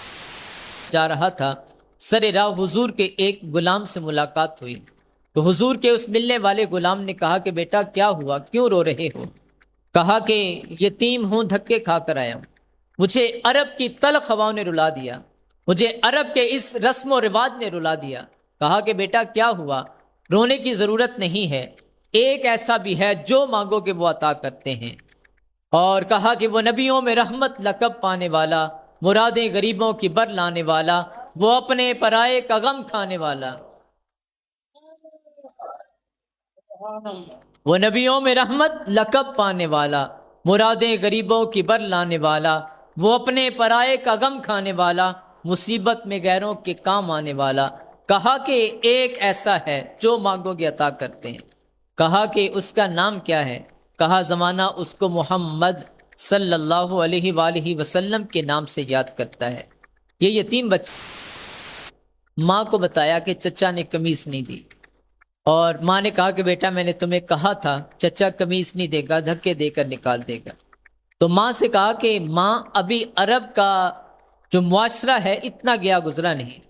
Speaker 2: جا رہا تھا، سر راہ حضور کے ایک غلام سے ملاقات ہوئی تو حضور کے اس ملنے والے غلام نے کہا کہ بیٹا کیا ہوا، کیوں رو رہے ہو؟ کہا کہ یتیم ہوں، دھکے کھا کر آیا ہوں، مجھے عرب کی تلخ ہواؤں نے رلا دیا، مجھے عرب کے اس رسم و رواج نے رلا دیا۔ کہا کہ بیٹا کیا ہوا؟ رونے کی ضرورت نہیں ہے، ایک ایسا بھی ہے جو مانگو کہ وہ عطا کرتے ہیں۔ اور کہا کہ وہ نبیوں میں رحمت لقب پانے والا، مرادیں غریبوں کی بر لانے والا، وہ اپنے پرائے کا غم کھانے والا، وہ نبیوں میں رحمت لقب پانے والا، مرادیں غریبوں کی بر لانے والا، وہ اپنے پرائے کا غم کھانے والا، مصیبت میں غیروں کے کام آنے والا۔ کہا کہ ایک ایسا ہے جو مانگو گے عطا کرتے ہیں۔ کہا کہ اس کا نام کیا ہے؟ کہا زمانہ اس کو محمد صلی اللہ علیہ وآلہ وسلم کے نام سے یاد کرتا ہے۔ یہ یتیم بچہ ماں کو بتایا کہ چچا نے قمیص نہیں دی، اور ماں نے کہا کہ بیٹا میں نے تمہیں کہا تھا چچا قمیص نہیں دے گا، دھکے دے کر نکال دے گا۔ تو ماں سے کہا کہ ماں ابھی عرب کا جو معاشرہ ہے اتنا گیا گزرا نہیں،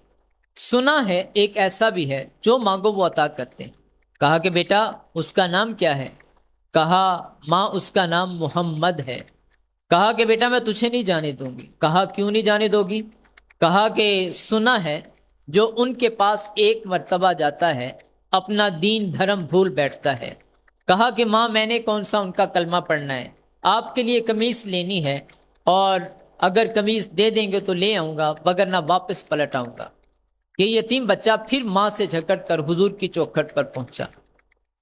Speaker 2: سنا ہے ایک ایسا بھی ہے جو مانگو وہ عطا کرتے ہیں۔ کہا کہ بیٹا اس کا نام کیا ہے؟ کہا ماں اس کا نام محمد ہے۔ کہا کہ بیٹا میں تجھے نہیں جانے دوں گی۔ کہا کیوں نہیں جانے دو گی؟ کہا کہ سنا ہے جو ان کے پاس ایک مرتبہ جاتا ہے اپنا دین دھرم بھول بیٹھتا ہے۔ کہا کہ ماں میں نے کون سا ان کا کلمہ پڑھنا ہے، آپ کے لیے قمیص لینی ہے، اور اگر قمیص دے دیں گے تو لے آؤں گا، وگرنہ واپس پلٹ آؤں گا۔ یہ یتیم بچہ پھر ماں سے جھگڑ کر حضور کی چوکھٹ پر پہنچا۔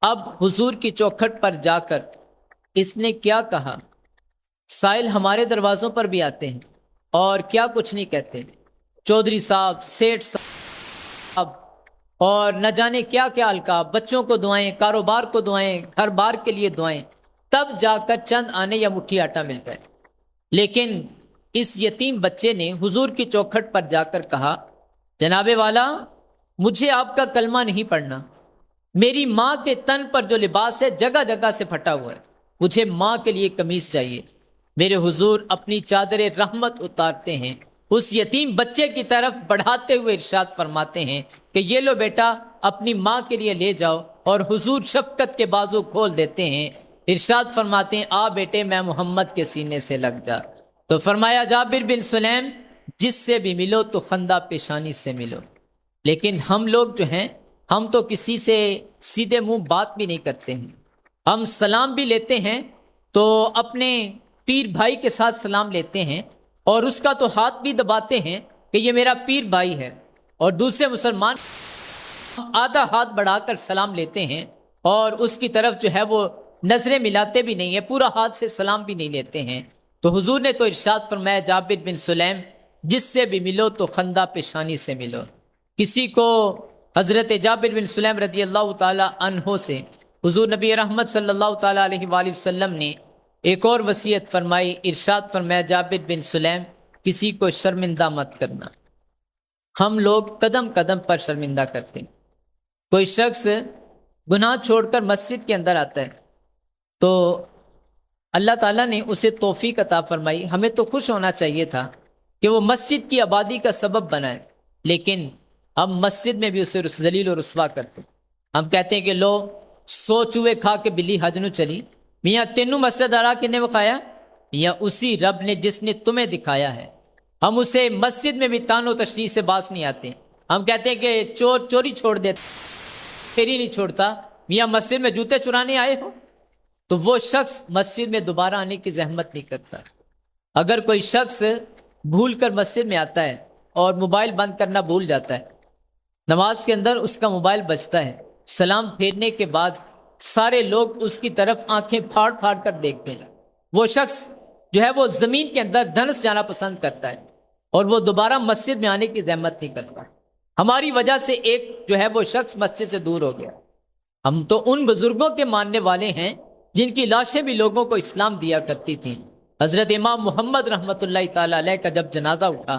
Speaker 2: اب حضور کی چوکھٹ پر جا کر اس نے کیا کہا؟ سائل ہمارے دروازوں پر بھی آتے ہیں اور کیا کچھ نہیں کہتے، چودھری صاحب، سیٹھ صاحب، اور نہ جانے کیا کیا القاب، بچوں کو دعائیں، کاروبار کو دعائیں، گھر بار کے لیے دعائیں، تب جا کر چند آنے یا مٹھی آٹا ملتا ہے۔ لیکن اس یتیم بچے نے حضور کی چوکھٹ پر جا کر کہا جناب والا مجھے آپ کا کلمہ نہیں پڑھنا، میری ماں کے تن پر جو لباس ہے جگہ جگہ سے پھٹا ہوا ہے، مجھے ماں کے لیے قمیص چاہیے۔ میرے حضور اپنی چادر رحمت اتارتے ہیں، اس یتیم بچے کی طرف بڑھاتے ہوئے ارشاد فرماتے ہیں کہ یہ لو بیٹا اپنی ماں کے لیے لے جاؤ، اور حضور شفقت کے بازو کھول دیتے ہیں، ارشاد فرماتے ہیں آ بیٹے میں محمد کے سینے سے لگ جا۔ تو فرمایا جابر بن سلیم جس سے بھی ملو تو خندہ پیشانی سے ملو۔ لیکن ہم لوگ جو ہیں ہم تو کسی سے سیدھے منہ بات بھی نہیں کرتے ہیں، ہم سلام بھی لیتے ہیں تو اپنے پیر بھائی کے ساتھ سلام لیتے ہیں، اور اس کا تو ہاتھ بھی دباتے ہیں کہ یہ میرا پیر بھائی ہے، اور دوسرے مسلمان آدھا ہاتھ بڑھا کر سلام لیتے ہیں اور اس کی طرف جو ہے وہ نظریں ملاتے بھی نہیں ہیں، پورا ہاتھ سے سلام بھی نہیں لیتے ہیں۔ تو حضور نے تو ارشاد فرمایا جابر بن سلیم جس سے بھی ملو تو خندہ پیشانی سے ملو۔ کسی کو حضرت جابر بن سلیم رضی اللہ تعالی عنہ سے حضور نبی رحمت صلی اللہ تعالی علیہ وآلہ وسلم نے ایک اور وصیت فرمائی، ارشاد فرمایا جابر بن سلیم کسی کو شرمندہ مت کرنا۔ ہم لوگ قدم قدم پر شرمندہ کرتے ہیں۔ کوئی شخص گناہ چھوڑ کر مسجد کے اندر آتا ہے تو اللہ تعالیٰ نے اسے توفیق عطا فرمائی، ہمیں تو خوش ہونا چاہیے تھا کہ وہ مسجد کی آبادی کا سبب بنائے، لیکن ہم مسجد میں بھی اسے ذلیل و رسوا کرتے ہیں۔ ہم کہتے ہیں کہ لو 100 چوہے کھا کے بلی حج نو چلی. میاں تینوں مسجد آرا کنے بخایا؟ میاں اسی رب نے جس نے تمہیں دکھایا ہے. ہم اسے مسجد میں بھی تان و تشریح سے باز نہیں آتے. ہم کہتے ہیں کہ چور چوری چھوڑ دیتا، پھر نہیں چھوڑتا. میاں مسجد میں جوتے چرانے آئے ہو؟ تو وہ شخص مسجد میں دوبارہ آنے کی زحمت نہیں کرتا. اگر کوئی شخص بھول کر مسجد میں آتا ہے اور موبائل بند کرنا بھول جاتا ہے، نماز کے اندر اس کا موبائل بجتا ہے، سلام پھیرنے کے بعد سارے لوگ اس کی طرف آنکھیں پھاڑ پھاڑ کر دیکھتے ہیں. وہ شخص جو ہے وہ زمین کے اندر دھنس جانا پسند کرتا ہے اور وہ دوبارہ مسجد میں آنے کی زحمت نہیں کرتا. ہماری وجہ سے ایک جو ہے وہ شخص مسجد سے دور ہو گیا. ہم تو ان بزرگوں کے ماننے والے ہیں جن کی لاشیں بھی لوگوں کو اسلام دیا کرتی تھیں. حضرت امام محمد رحمۃ اللہ تعالی علیہ کا جب جنازہ اٹھا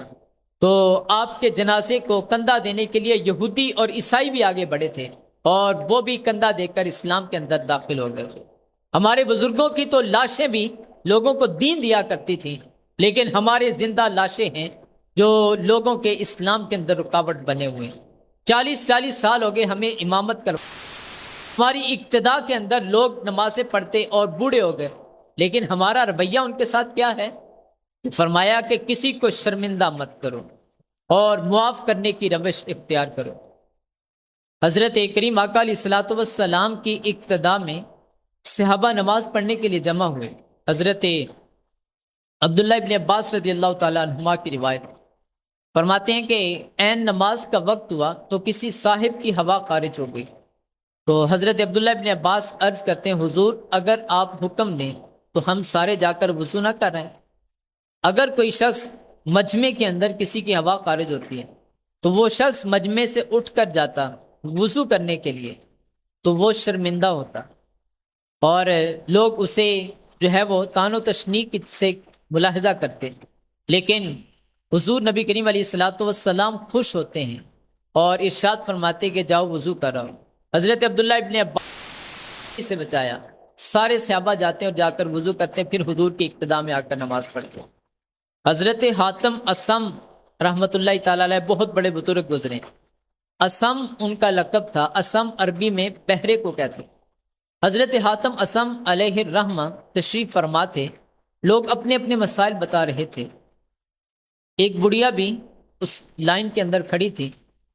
Speaker 2: تو آپ کے جنازے کو کندھا دینے کے لیے یہودی اور عیسائی بھی آگے بڑھے تھے اور وہ بھی کندھا دے کر اسلام کے اندر داخل ہو گئے. ہمارے بزرگوں کی تو لاشیں بھی لوگوں کو دین دیا کرتی تھی، لیکن ہمارے زندہ لاشیں ہیں جو لوگوں کے اسلام کے اندر رکاوٹ بنے ہوئے ہیں. 40 سال ہو گئے ہمیں امامت کر، ہماری اقتدا کے اندر لوگ نمازیں پڑھتے اور بوڑھے ہو گئے، لیکن ہمارا رویہ ان کے ساتھ کیا ہے؟ فرمایا کہ کسی کو شرمندہ مت کرو اور معاف کرنے کی روش اختیار کرو. حضرت کریم آقا علیہ الصلوۃ والسلام کی اقتدا میں صحابہ نماز پڑھنے کے لیے جمع ہوئے. حضرت عبداللہ ابن عباس رضی اللہ تعالیٰ عنہما کی روایت فرماتے ہیں کہ عین نماز کا وقت ہوا تو کسی صاحب کی ہوا خارج ہو گئی. تو حضرت عبداللہ ابن عباس عرض کرتے ہیں حضور اگر آپ حکم دیں تو ہم سارے جا کر وضو نہ کر رہے ہیں. اگر کوئی شخص مجمع کے اندر کسی کی ہوا خارج ہوتی ہے تو وہ شخص مجمع سے اٹھ کر جاتا وضو کرنے کے لیے تو وہ شرمندہ ہوتا اور لوگ اسے جو ہے وہ تان و تشنیع سے ملاحظہ کرتے. لیکن حضور نبی کریم علیہ الصلوۃ والسلام خوش ہوتے ہیں اور ارشاد فرماتے کہ جاؤ وضو کر رہا ہو. حضرت عبداللہ ابن عباس سے بچایا، سارے صحابہ جاتے ہیں اور جا کر وضو کرتے ہیں، پھر حضور کی اقتدا میں آ کر نماز پڑھتے ہیں. حضرت حاتم اسم رحمۃ اللہ تعالی علیہ بہت بڑے بزرگ گزرے. اسم ان کا لقب تھا، اسم عربی میں بہرے کو کہتے. حضرت حاتم اسم علیہ الرحمہ تشریف فرما تھے. لوگ اپنے اپنے مسائل بتا رہے تھے. ایک بڑھیا بھی اس لائن کے اندر کھڑی تھی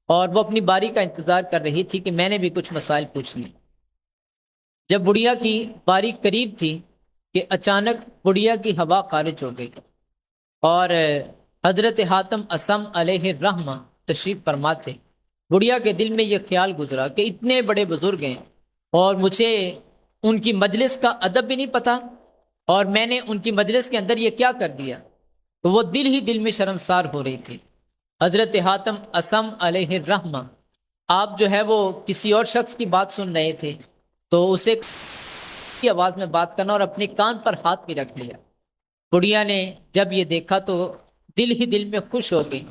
Speaker 2: اور وہ اپنی باری کا انتظار کر رہی تھی کہ میں نے بھی کچھ مسائل پوچھ لی. جب بڑھیا کی باری قریب تھی کہ اچانک بڑھیا کی ہوا خارج ہو گئی اور حضرت حاتم اسم علیہ الرحمہ تشریف فرما تھے. بڑھیا کے دل میں یہ خیال گزرا کہ اتنے بڑے بزرگ ہیں اور مجھے ان کی مجلس کا ادب بھی نہیں پتہ اور میں نے ان کی مجلس کے اندر یہ کیا کر دیا. تو وہ دل ہی دل میں شرمسار ہو رہی تھی. حضرت حاتم اسم علیہ الرحمہ آپ جو ہے وہ کسی اور شخص کی بات سن رہے تھے تو اسے کی آواز میں بات کرنا اور اپنے کان پر ہاتھ بھی رکھ لیا. بڑھیا نے جب یہ دیکھا تو دل ہی دل میں خوش ہو گئی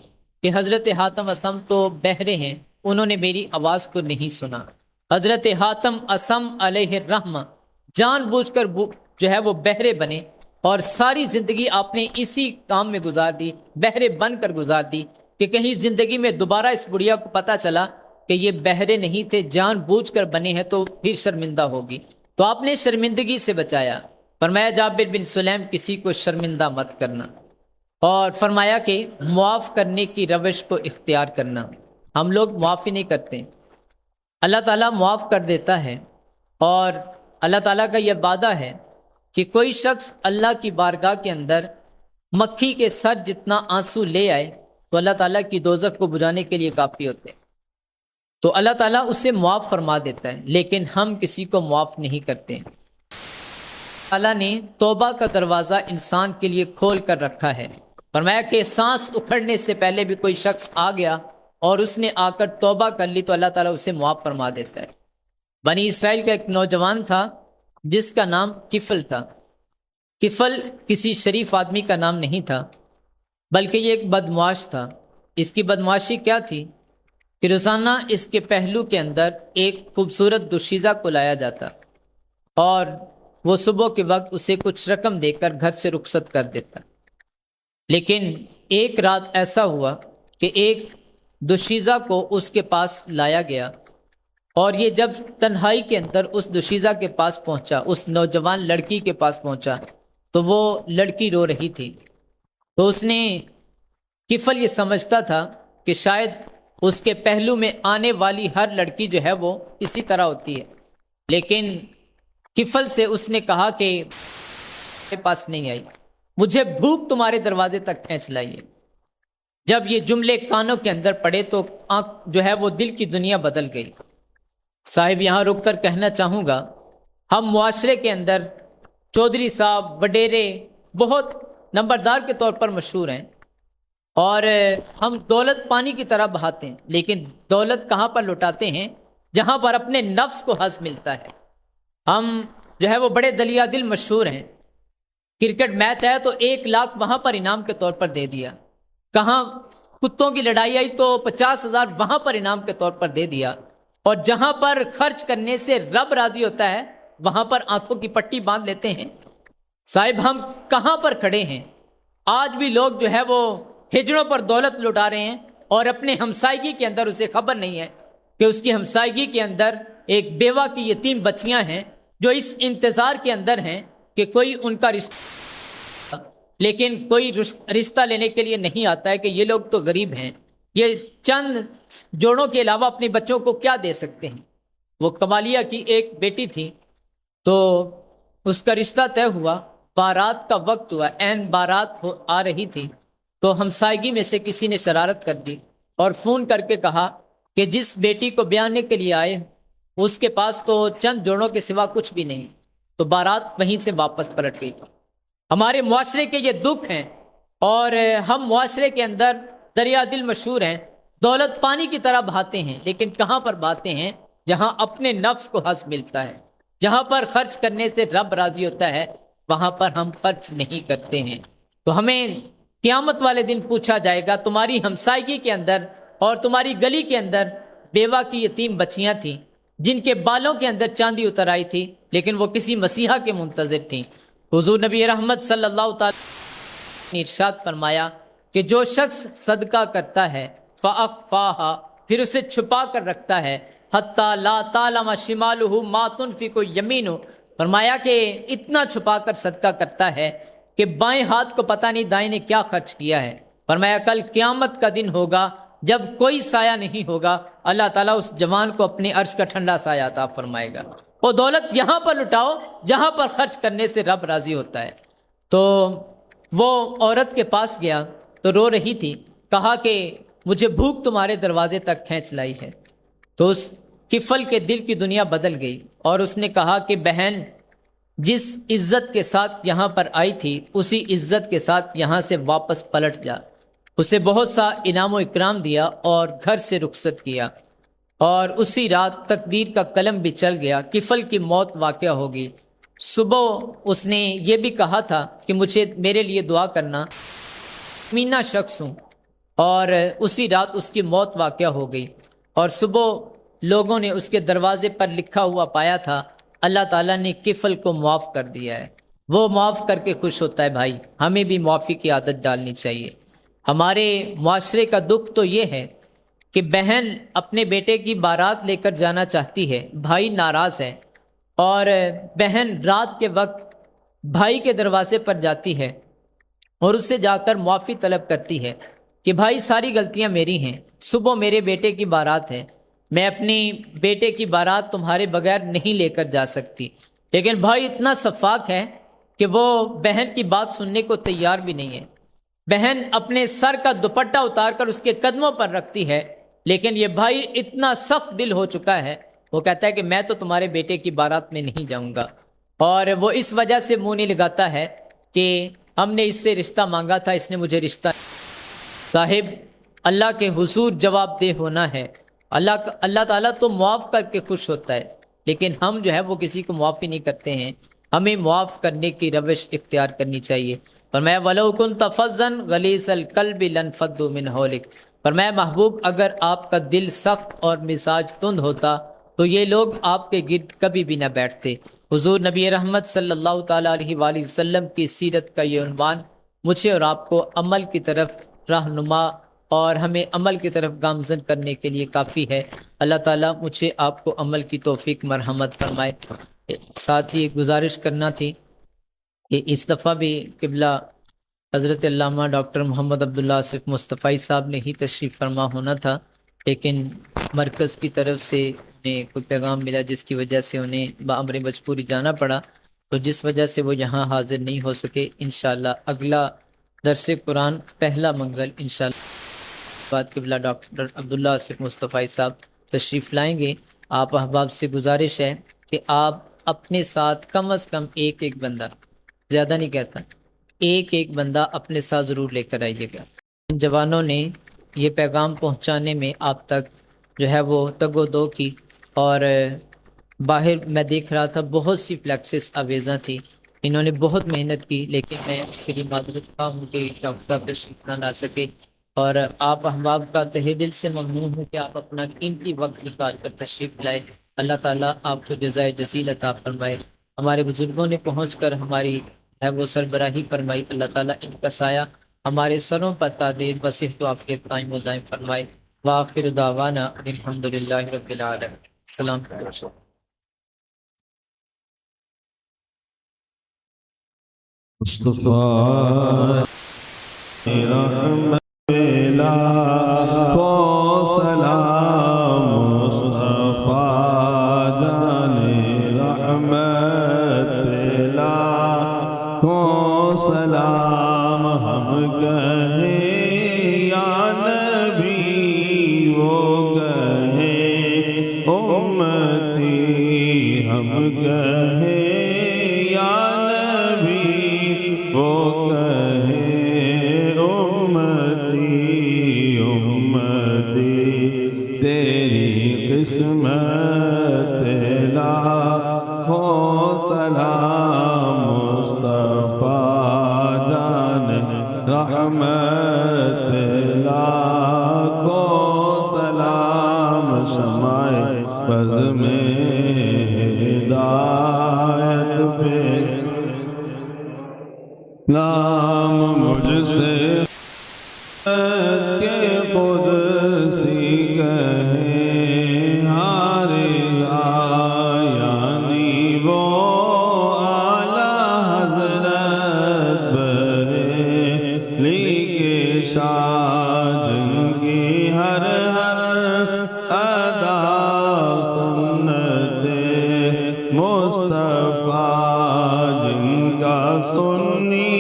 Speaker 2: کہ حضرت حاتم اسم تو بہرے ہیں، انہوں نے میری آواز کو نہیں سنا. حضرت حاتم اسم علیہ الرحمہ جان بوجھ کر جو ہے وہ بہرے بنے اور ساری زندگی آپ نے اسی کام میں گزار دی، بہرے بن کر گزار دی کہ کہیں زندگی میں دوبارہ اس بڑھیا کو پتہ چلا کہ یہ بہرے نہیں تھے، جان بوجھ کر بنے ہیں تو پھر شرمندہ ہوگی. تو آپ نے شرمندگی سے بچایا. فرمایا جابر بن سلیم کسی کو شرمندہ مت کرنا اور فرمایا کہ معاف کرنے کی روش کو اختیار کرنا. ہم لوگ معافی نہیں کرتے، اللہ تعالیٰ معاف کر دیتا ہے اور اللہ تعالیٰ کا یہ وعدہ ہے کہ کوئی شخص اللہ کی بارگاہ کے اندر مکھی کے سر جتنا آنسو لے آئے تو اللہ تعالیٰ کی دوزخ کو بجھانے کے لیے کافی ہوتے ہیں. تو اللہ تعالیٰ اسے معاف فرما دیتا ہے، لیکن ہم کسی کو معاف نہیں کرتے. اللہ نے توبہ کا دروازہ انسان کے لیے کھول کر رکھا ہے. فرمایا کہ سانس اکھڑنے سے پہلے بھی کوئی شخص آ گیا اور اس نے آ کر توبہ کر لی تو اللہ تعالیٰ اسے معاف فرما دیتا ہے. بنی اسرائیل کا ایک نوجوان تھا جس کا نام کفل تھا. کفل کسی شریف آدمی کا نام نہیں تھا بلکہ یہ ایک بدمعاش تھا. اس کی بدمعاشی کیا تھی کہ روزانہ اس کے پہلو کے اندر ایک خوبصورت دوشیزہ کو لایا جاتا اور وہ صبح کے وقت اسے کچھ رقم دے کر گھر سے رخصت کر دیتا. لیکن ایک رات ایسا ہوا کہ ایک دوشیزہ کو اس کے پاس لایا گیا اور یہ جب تنہائی کے اندر اس دوشیزہ کے پاس پہنچا، اس نوجوان لڑکی کے پاس پہنچا، تو وہ لڑکی رو رہی تھی۔ تو اس نے، کفل یہ سمجھتا تھا کہ شاید اس کے پہلو میں آنے والی ہر لڑکی جو ہے وہ اسی طرح ہوتی ہے، لیکن کفل سے اس نے کہا کہ میرے پاس نہیں آئی، مجھے بھوک تمہارے دروازے تک کھینچ لائی ہے۔ جب یہ جملے کانوں کے اندر پڑے تو آنکھ جو ہے وہ دل کی دنیا بدل گئی۔ صاحب یہاں رک کر کہنا چاہوں گا، ہم معاشرے کے اندر چودھری صاحب، وڈیرے بہت نمبردار کے طور پر مشہور ہیں، اور ہم دولت پانی کی طرح بہاتے ہیں، لیکن دولت کہاں پر لوٹاتے ہیں؟ جہاں پر اپنے نفس کو حظ ملتا ہے۔ ہم جو ہے وہ بڑے دلیا دل مشہور ہیں، کرکٹ میچ آیا تو 1,00,000 وہاں پر انعام کے طور پر دے دیا، کہاں کتوں کی لڑائی آئی تو 50,000 وہاں پر انعام کے طور پر دے دیا، اور جہاں پر خرچ کرنے سے رب راضی ہوتا ہے وہاں پر آنکھوں کی پٹی باندھ لیتے ہیں۔ صاحب ہم کہاں پر کھڑے ہیں؟ آج بھی لوگ جو ہے وہ ہجڑوں پر دولت لٹا رہے ہیں، اور اپنے ہمسائیگی کے اندر اسے خبر نہیں ہے کہ اس کی ہمسائیگی کے اندر ایک بیوہ کی یتیم بچیاں ہیں جو اس انتظار کے اندر ہیں کہ کوئی ان کا رشتہ، لیکن کوئی رشتہ لینے کے لیے نہیں آتا ہے کہ یہ لوگ تو غریب ہیں، یہ چند جوڑوں کے علاوہ اپنے بچوں کو کیا دے سکتے ہیں۔ وہ کمالیہ کی ایک بیٹی تھی، تو اس کا رشتہ طے ہوا، بارات کا وقت ہوا، عین بارات آ رہی تھی، تو ہمسائیگی میں سے کسی نے شرارت کر دی اور فون کر کے کہا کہ جس بیٹی کو بیانے کے لیے آئے اس کے پاس تو چند جوڑوں کے سوا کچھ بھی نہیں، تو بارات وہیں سے واپس پلٹ گئی۔ ہمارے معاشرے کے یہ دکھ ہیں، اور ہم معاشرے کے اندر دریا دل مشہور ہیں، دولت پانی کی طرح بہاتے ہیں، لیکن کہاں پر بہاتے ہیں؟ جہاں اپنے نفس کو حظ ملتا ہے، جہاں پر خرچ کرنے سے رب راضی ہوتا ہے وہاں پر ہم خرچ نہیں کرتے ہیں۔ تو ہمیں قیامت والے دن پوچھا جائے گا، تمہاری ہمسائیگی کے اندر اور تمہاری گلی کے اندر بیوہ کی یتیم بچیاں تھیں جن کے بالوں کے اندر چاندی اتر آئی تھی، لیکن وہ کسی مسیحا کے منتظر تھیں۔ حضور نبی رحمت صلی اللہ تعالی نے ارشاد فرمایا کہ جو شخص صدقہ کرتا ہے فَأَخْفَاهَا، پھر اسے چھپا کر رکھتا ہے، حَتَّى لَا تَعْلَمَ شِمَالُهُ مَا تُنْفِقُ يَمِينُهُ، فرمایا کہ اتنا چھپا کر صدقہ کرتا ہے کہ بائیں ہاتھ کو پتہ نہیں دائیں نے کیا خرچ کیا ہے۔ فرمایا کل قیامت کا دن ہوگا جب کوئی سایہ نہیں ہوگا، اللہ تعالیٰ اس جوان کو اپنے عرش کا ٹھنڈا سایہ عطا فرمائے گا۔ وہ دولت یہاں پر لٹاؤ جہاں پر خرچ کرنے سے رب راضی ہوتا ہے۔ تو وہ عورت کے پاس گیا تو رو رہی تھی، کہا کہ مجھے بھوک تمہارے دروازے تک کھینچ لائی ہے۔ تو اس کفل کے دل کی دنیا بدل گئی، اور اس نے کہا کہ بہن، جس عزت کے ساتھ یہاں پر آئی تھی اسی عزت کے ساتھ یہاں سے واپس پلٹ جا۔ اسے بہت سا انعام و اکرام دیا اور گھر سے رخصت کیا، اور اسی رات تقدیر کا قلم بھی چل گیا، کفل کی موت واقع ہوگی۔ صبح اس نے یہ بھی کہا تھا کہ میرے لیے دعا کرنا، مینا شخص ہوں، اور اسی رات اس کی موت واقع ہو گئی، اور صبح لوگوں نے اس کے دروازے پر لکھا ہوا پایا تھا اللہ تعالیٰ نے کفل کو معاف کر دیا ہے۔ وہ معاف کر کے خوش ہوتا ہے۔ بھائی ہمیں بھی معافی کی عادت ڈالنی چاہیے۔ ہمارے معاشرے کا دکھ تو یہ ہے کہ بہن اپنے بیٹے کی بارات لے کر جانا چاہتی ہے، بھائی ناراض ہے، اور بہن رات کے وقت بھائی کے دروازے پر جاتی ہے اور اس سے جا کر معافی طلب کرتی ہے کہ بھائی ساری غلطیاں میری ہیں، صبح میرے بیٹے کی بارات ہے، میں اپنی بیٹے کی بارات تمہارے بغیر نہیں لے کر جا سکتی۔ لیکن بھائی اتنا شفاق ہے کہ وہ بہن کی بات سننے کو تیار بھی نہیں ہے۔ بہن اپنے سر کا دوپٹہ اتار کر اس کے قدموں پر رکھتی ہے، لیکن یہ بھائی اتنا سخت دل ہو چکا ہے، وہ کہتا ہے کہ میں تو تمہارے بیٹے کی بارات میں نہیں جاؤں گا، اور وہ اس وجہ سے منہ نہیں لگاتا ہے کہ ہم نے اس سے رشتہ مانگا تھا، اس نے مجھے رشتہ۔ صاحب اللہ کے حضور جواب دہ ہونا ہے۔ اللہ تعالیٰ تو معاف کر کے خوش ہوتا ہے، لیکن ہم جو ہے وہ کسی کو معاف ہی نہیں کرتے ہیں۔ ہمیں معاف کرنے کی روش اختیار کرنی چاہیے۔ فرمایا وَلَوْ كُنْتَ فَظًّا غَلِيظَ الْقَلْبِ لَانفَضُّوا مِنْ حَوْلِكَ، فرمایا محبوب اگر آپ کا دل سخت اور مزاج تند ہوتا تو یہ لوگ آپ کے گرد کبھی بھی نہ بیٹھتے۔ حضور نبی رحمت صلی اللہ تعالیٰ علیہ وآلہ وسلم کی سیرت کا یہ عنوان مجھے اور آپ کو عمل کی طرف رہنما اور ہمیں عمل کی طرف گامزن کرنے کے لیے کافی ہے۔ اللہ تعالیٰ مجھے آپ کو عمل کی توفیق مرحمت فرمائے۔ ساتھ ہی ایک گزارش کرنا تھی کہ اس دفعہ بھی قبلہ حضرت علامہ ڈاکٹر محمد عبداللہ آصف مصطفی صاحب نے ہی تشریف فرما ہونا تھا، لیکن مرکز کی طرف سے انہیں کوئی پیغام ملا جس کی وجہ سے انہیں بامر مجبوری جانا پڑا، تو جس وجہ سے وہ یہاں حاضر نہیں ہو سکے۔ انشاءاللہ اگلا درس قرآن پہلا منگل انشاءاللہ بعد قبلہ ڈاکٹر عبداللہ آصف مصطفی صاحب تشریف لائیں گے۔ آپ احباب سے گزارش ہے کہ آپ اپنے ساتھ کم از کم ایک بندہ، زیادہ نہیں کہتا، ایک بندہ اپنے ساتھ ضرور لے کر آئیے گا۔ ان جوانوں نے یہ پیغام پہنچانے میں آپ تک جو ہے وہ تگ و دو کی، اور باہر میں دیکھ رہا تھا بہت سی فلیکسز آویزاں تھی، انہوں نے بہت محنت کی، لیکن میں اس کے لیے معذرت خواہ ہوں کہ ڈاکٹر صاحب تشریف نہ لا سکے، اور آپ احباب کا تہہ دل سے ممنون ہوں کہ آپ اپنا قیمتی وقت نکال کر تشریف لائے۔ اللہ تعالیٰ آپ کو جزائے جزیل عطا فرمائے۔ ہمارے بزرگوں نے پہنچ کر ہماری ہے وہ سربراہی فرمائی، اللہ تعالیٰ ان کا سایہ ہمارے سروں پر تادیر بصیحت و عافیت قائم و دائم فرمائے۔ وآخر دعوانا الحمدللہ رب العالمین۔ السلام علیکم۔
Speaker 3: مصطفیٰ رحمت کو سلام، مصطفیٰ جان رحمت کو سلام، ہم کہیں یا نبی وہ کہیں امتی، ہم کہیں یا نبی وہ کہیں امتی، امتی تیری قسمت لاکھوں سلام، مصطفیٰ جان رحمت لاکھوں سلام، شمع بز میں ہدایت پہ نام مجھ سے کہ قدسی کہیں حارثہ، یعنی وہ اعلیٰ حضرت بریلی کے شاہ، جن کی ہر ادا سنت مصطفیٰ، جن کا سنی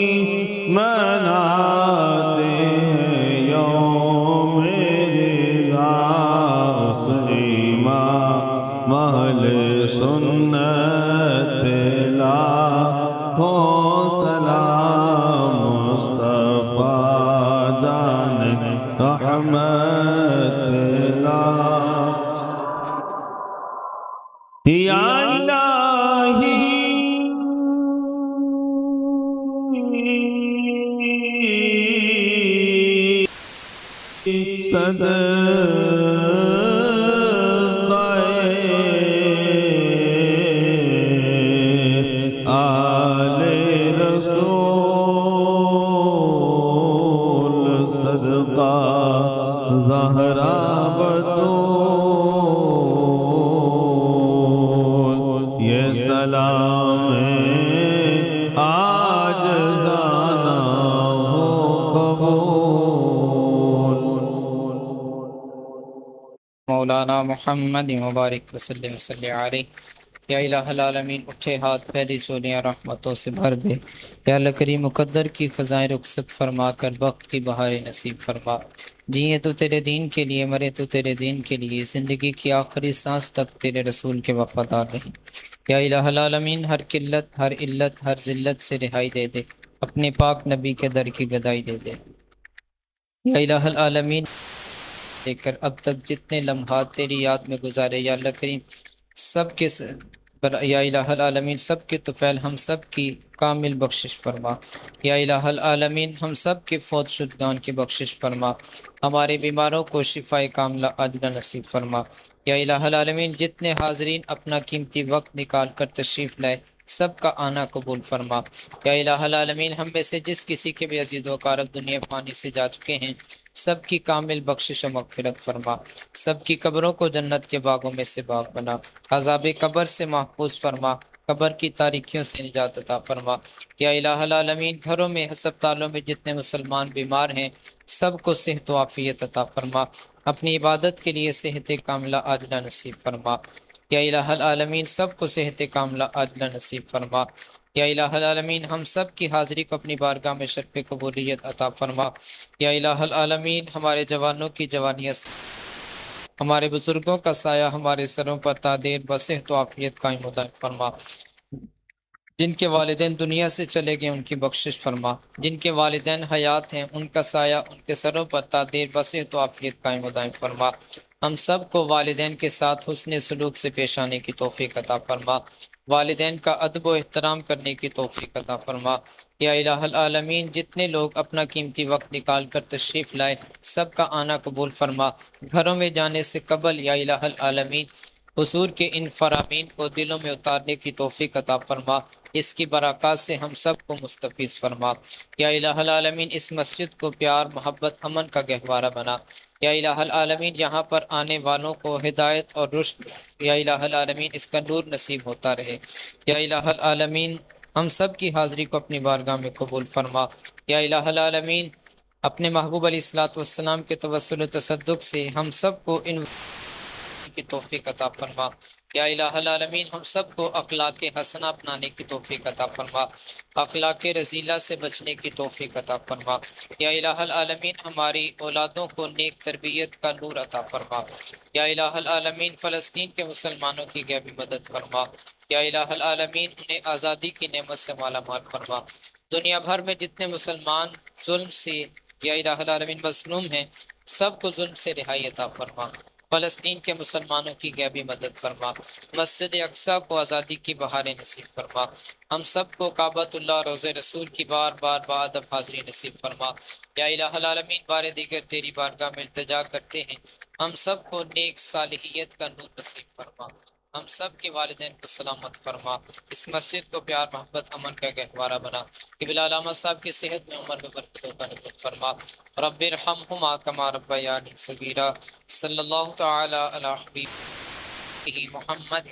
Speaker 3: مناتے ہیں یوم رضا، سلیمہ محل سنت لاکھوں سلام، مصطفیٰ جان رحمت یا الہی آل رسول، صدقہ زہرا بطول، یہ سلام آج زانا ہو قبول۔
Speaker 2: مولانا محمد مبارک وسلم صلی علیہ۔ یا الہ العالمین اٹھے ہاتھ پھیلی چولیاں رحمتوں سے بھر دے۔ یا اللہ کریم مقدر کی خزائیں رخصت فرما کر وقت کی بہار نصیب فرما۔ جیے تو تیرے دین کے لیے، مرے تو تیرے دین کے لیے، زندگی کی آخری سانس تک تیرے رسول کے وفادار رہیں۔ یا الہ العالمین ہر قلت، ہر علت، ہر ذلت سے رہائی دے دے، اپنے پاک نبی کے در کی گدائی دے دے۔ یا الہ العالمین لے کر اب تک جتنے لمحات تیری یاد میں گزارے، یا اللہ کریم سب کے یا الہ العالمین سب کے طفیل ہم سب کی کامل بخشش فرما۔ یا الہ العالمین ہم سب کے فوت شدگان کی بخشش فرما، ہمارے بیماروں کو شفائے کاملہ عاجلہ نصیب فرما۔ یا الہ العالمین جتنے حاضرین اپنا قیمتی وقت نکال کر تشریف لائے سب کا آنا قبول فرما۔ یا الہ العالمین ہم میں سے جس کسی کے بھی عزیز و اقارب دنیا فانی سے جا چکے ہیں سب کی کامل بخشش و مغفرت فرما، سب کی قبروں کو جنت کے باغوں میں سے باغ بنا، عذاب قبر سے محفوظ فرما، قبر کی تاریکیوں سے نجات عطا فرما۔ یا الہ العالمین، گھروں میں ہسپتالوں میں جتنے مسلمان بیمار ہیں سب کو صحت و عافیت عطا فرما، اپنی عبادت کے لیے صحت کاملہ عاجلہ نصیب فرما۔ یا الہ العالمین، سب کو صحت کاملہ عاجلہ نصیب فرما۔ یا الہ العالمین، ہم سب کی حاضری کو اپنی بارگاہ میں شرف قبولیت عطا فرما۔ یا الہ العالمین، ہمارے جوانوں کی جوانیت، ہمارے بزرگوں کا سایہ ہمارے سروں پر تا دیر بصحت و عافیت قائم و دائم فرما۔ جن کے والدین دنیا سے چلے گئے ان کی بخشش فرما، جن کے والدین حیات ہیں ان کا سایہ ان کے سروں پر تا دیر بصحت و عافیت قائم و دائم فرما۔ ہم سب کو والدین کے ساتھ حسن سلوک سے پیش آنے کی توفیق عطا فرما، والدین کا ادب و احترام کرنے کی توفیق عطا فرما۔ یا الہ العالمین، جتنے لوگ اپنا قیمتی وقت نکال کر تشریف لائے سب کا آنا قبول فرما، گھروں میں جانے سے قبل یا الہ العالمین حضور کے ان فرامین کو دلوں میں اتارنے کی توفیق عطا فرما، اس کی برکات سے ہم سب کو مستفیض فرما۔ یا الہ العالمین، اس مسجد کو پیار محبت امن کا گہوارہ بنا۔ یا الہ العالمین، یہاں پر آنے والوں کو ہدایت اور رشد، یا الہ العالمین اس کا نور نصیب ہوتا رہے۔ یا الہ العالمین، ہم سب کی حاضری کو اپنی بارگاہ میں قبول فرما۔ یا الہ العالمین، اپنے محبوب علیہ الصلوۃ والسلام کے توسل و تصدق سے ہم سب کو ان کی توفیق عطا فرما۔ یا الہ العالمین، ہم سب کو اخلاق حسنہ اپنانے کی توفیق عطا فرما، اخلاق رذیلہ سے بچنے کی توفیق عطا فرما۔ یا الہ العالمین، ہماری اولادوں کو نیک تربیت کا نور عطا فرما۔ یا الہ العالمین، فلسطین کے مسلمانوں کی غیبی مدد فرما۔ یا الہ العالمین، انہیں آزادی کی نعمت سے مالا مال فرما۔ دنیا بھر میں جتنے مسلمان ظلم سے یا الہ العالمین مظلوم ہیں سب کو ظلم سے رہائی عطا فرما، فلسطین کے مسلمانوں کی غیبی مدد فرما، مسجد اقصی کو آزادی کی بہاریں نصیب فرما، ہم سب کو کعبۃ اللہ روضہ رسول کی بار بار بادب حاضری نصیب فرما۔ یا الہ العالمین، بار دیگر تیری بارگاہ میں التجا کرتے ہیں ہم سب کو نیک صالحیت کا نور نصیب فرما، ہم سب کے والدین کو سلامت فرما، اس مسجد کو پیار محبت امن کا گہوارہ بنا، قبلہ علامہ صاحب کی صحت میں عمر میں برکتوں کا نزول فرما۔ رب ارحمہما کما ربیانی صغیرا، صلی اللہ تعالی علی حبیبہ محمد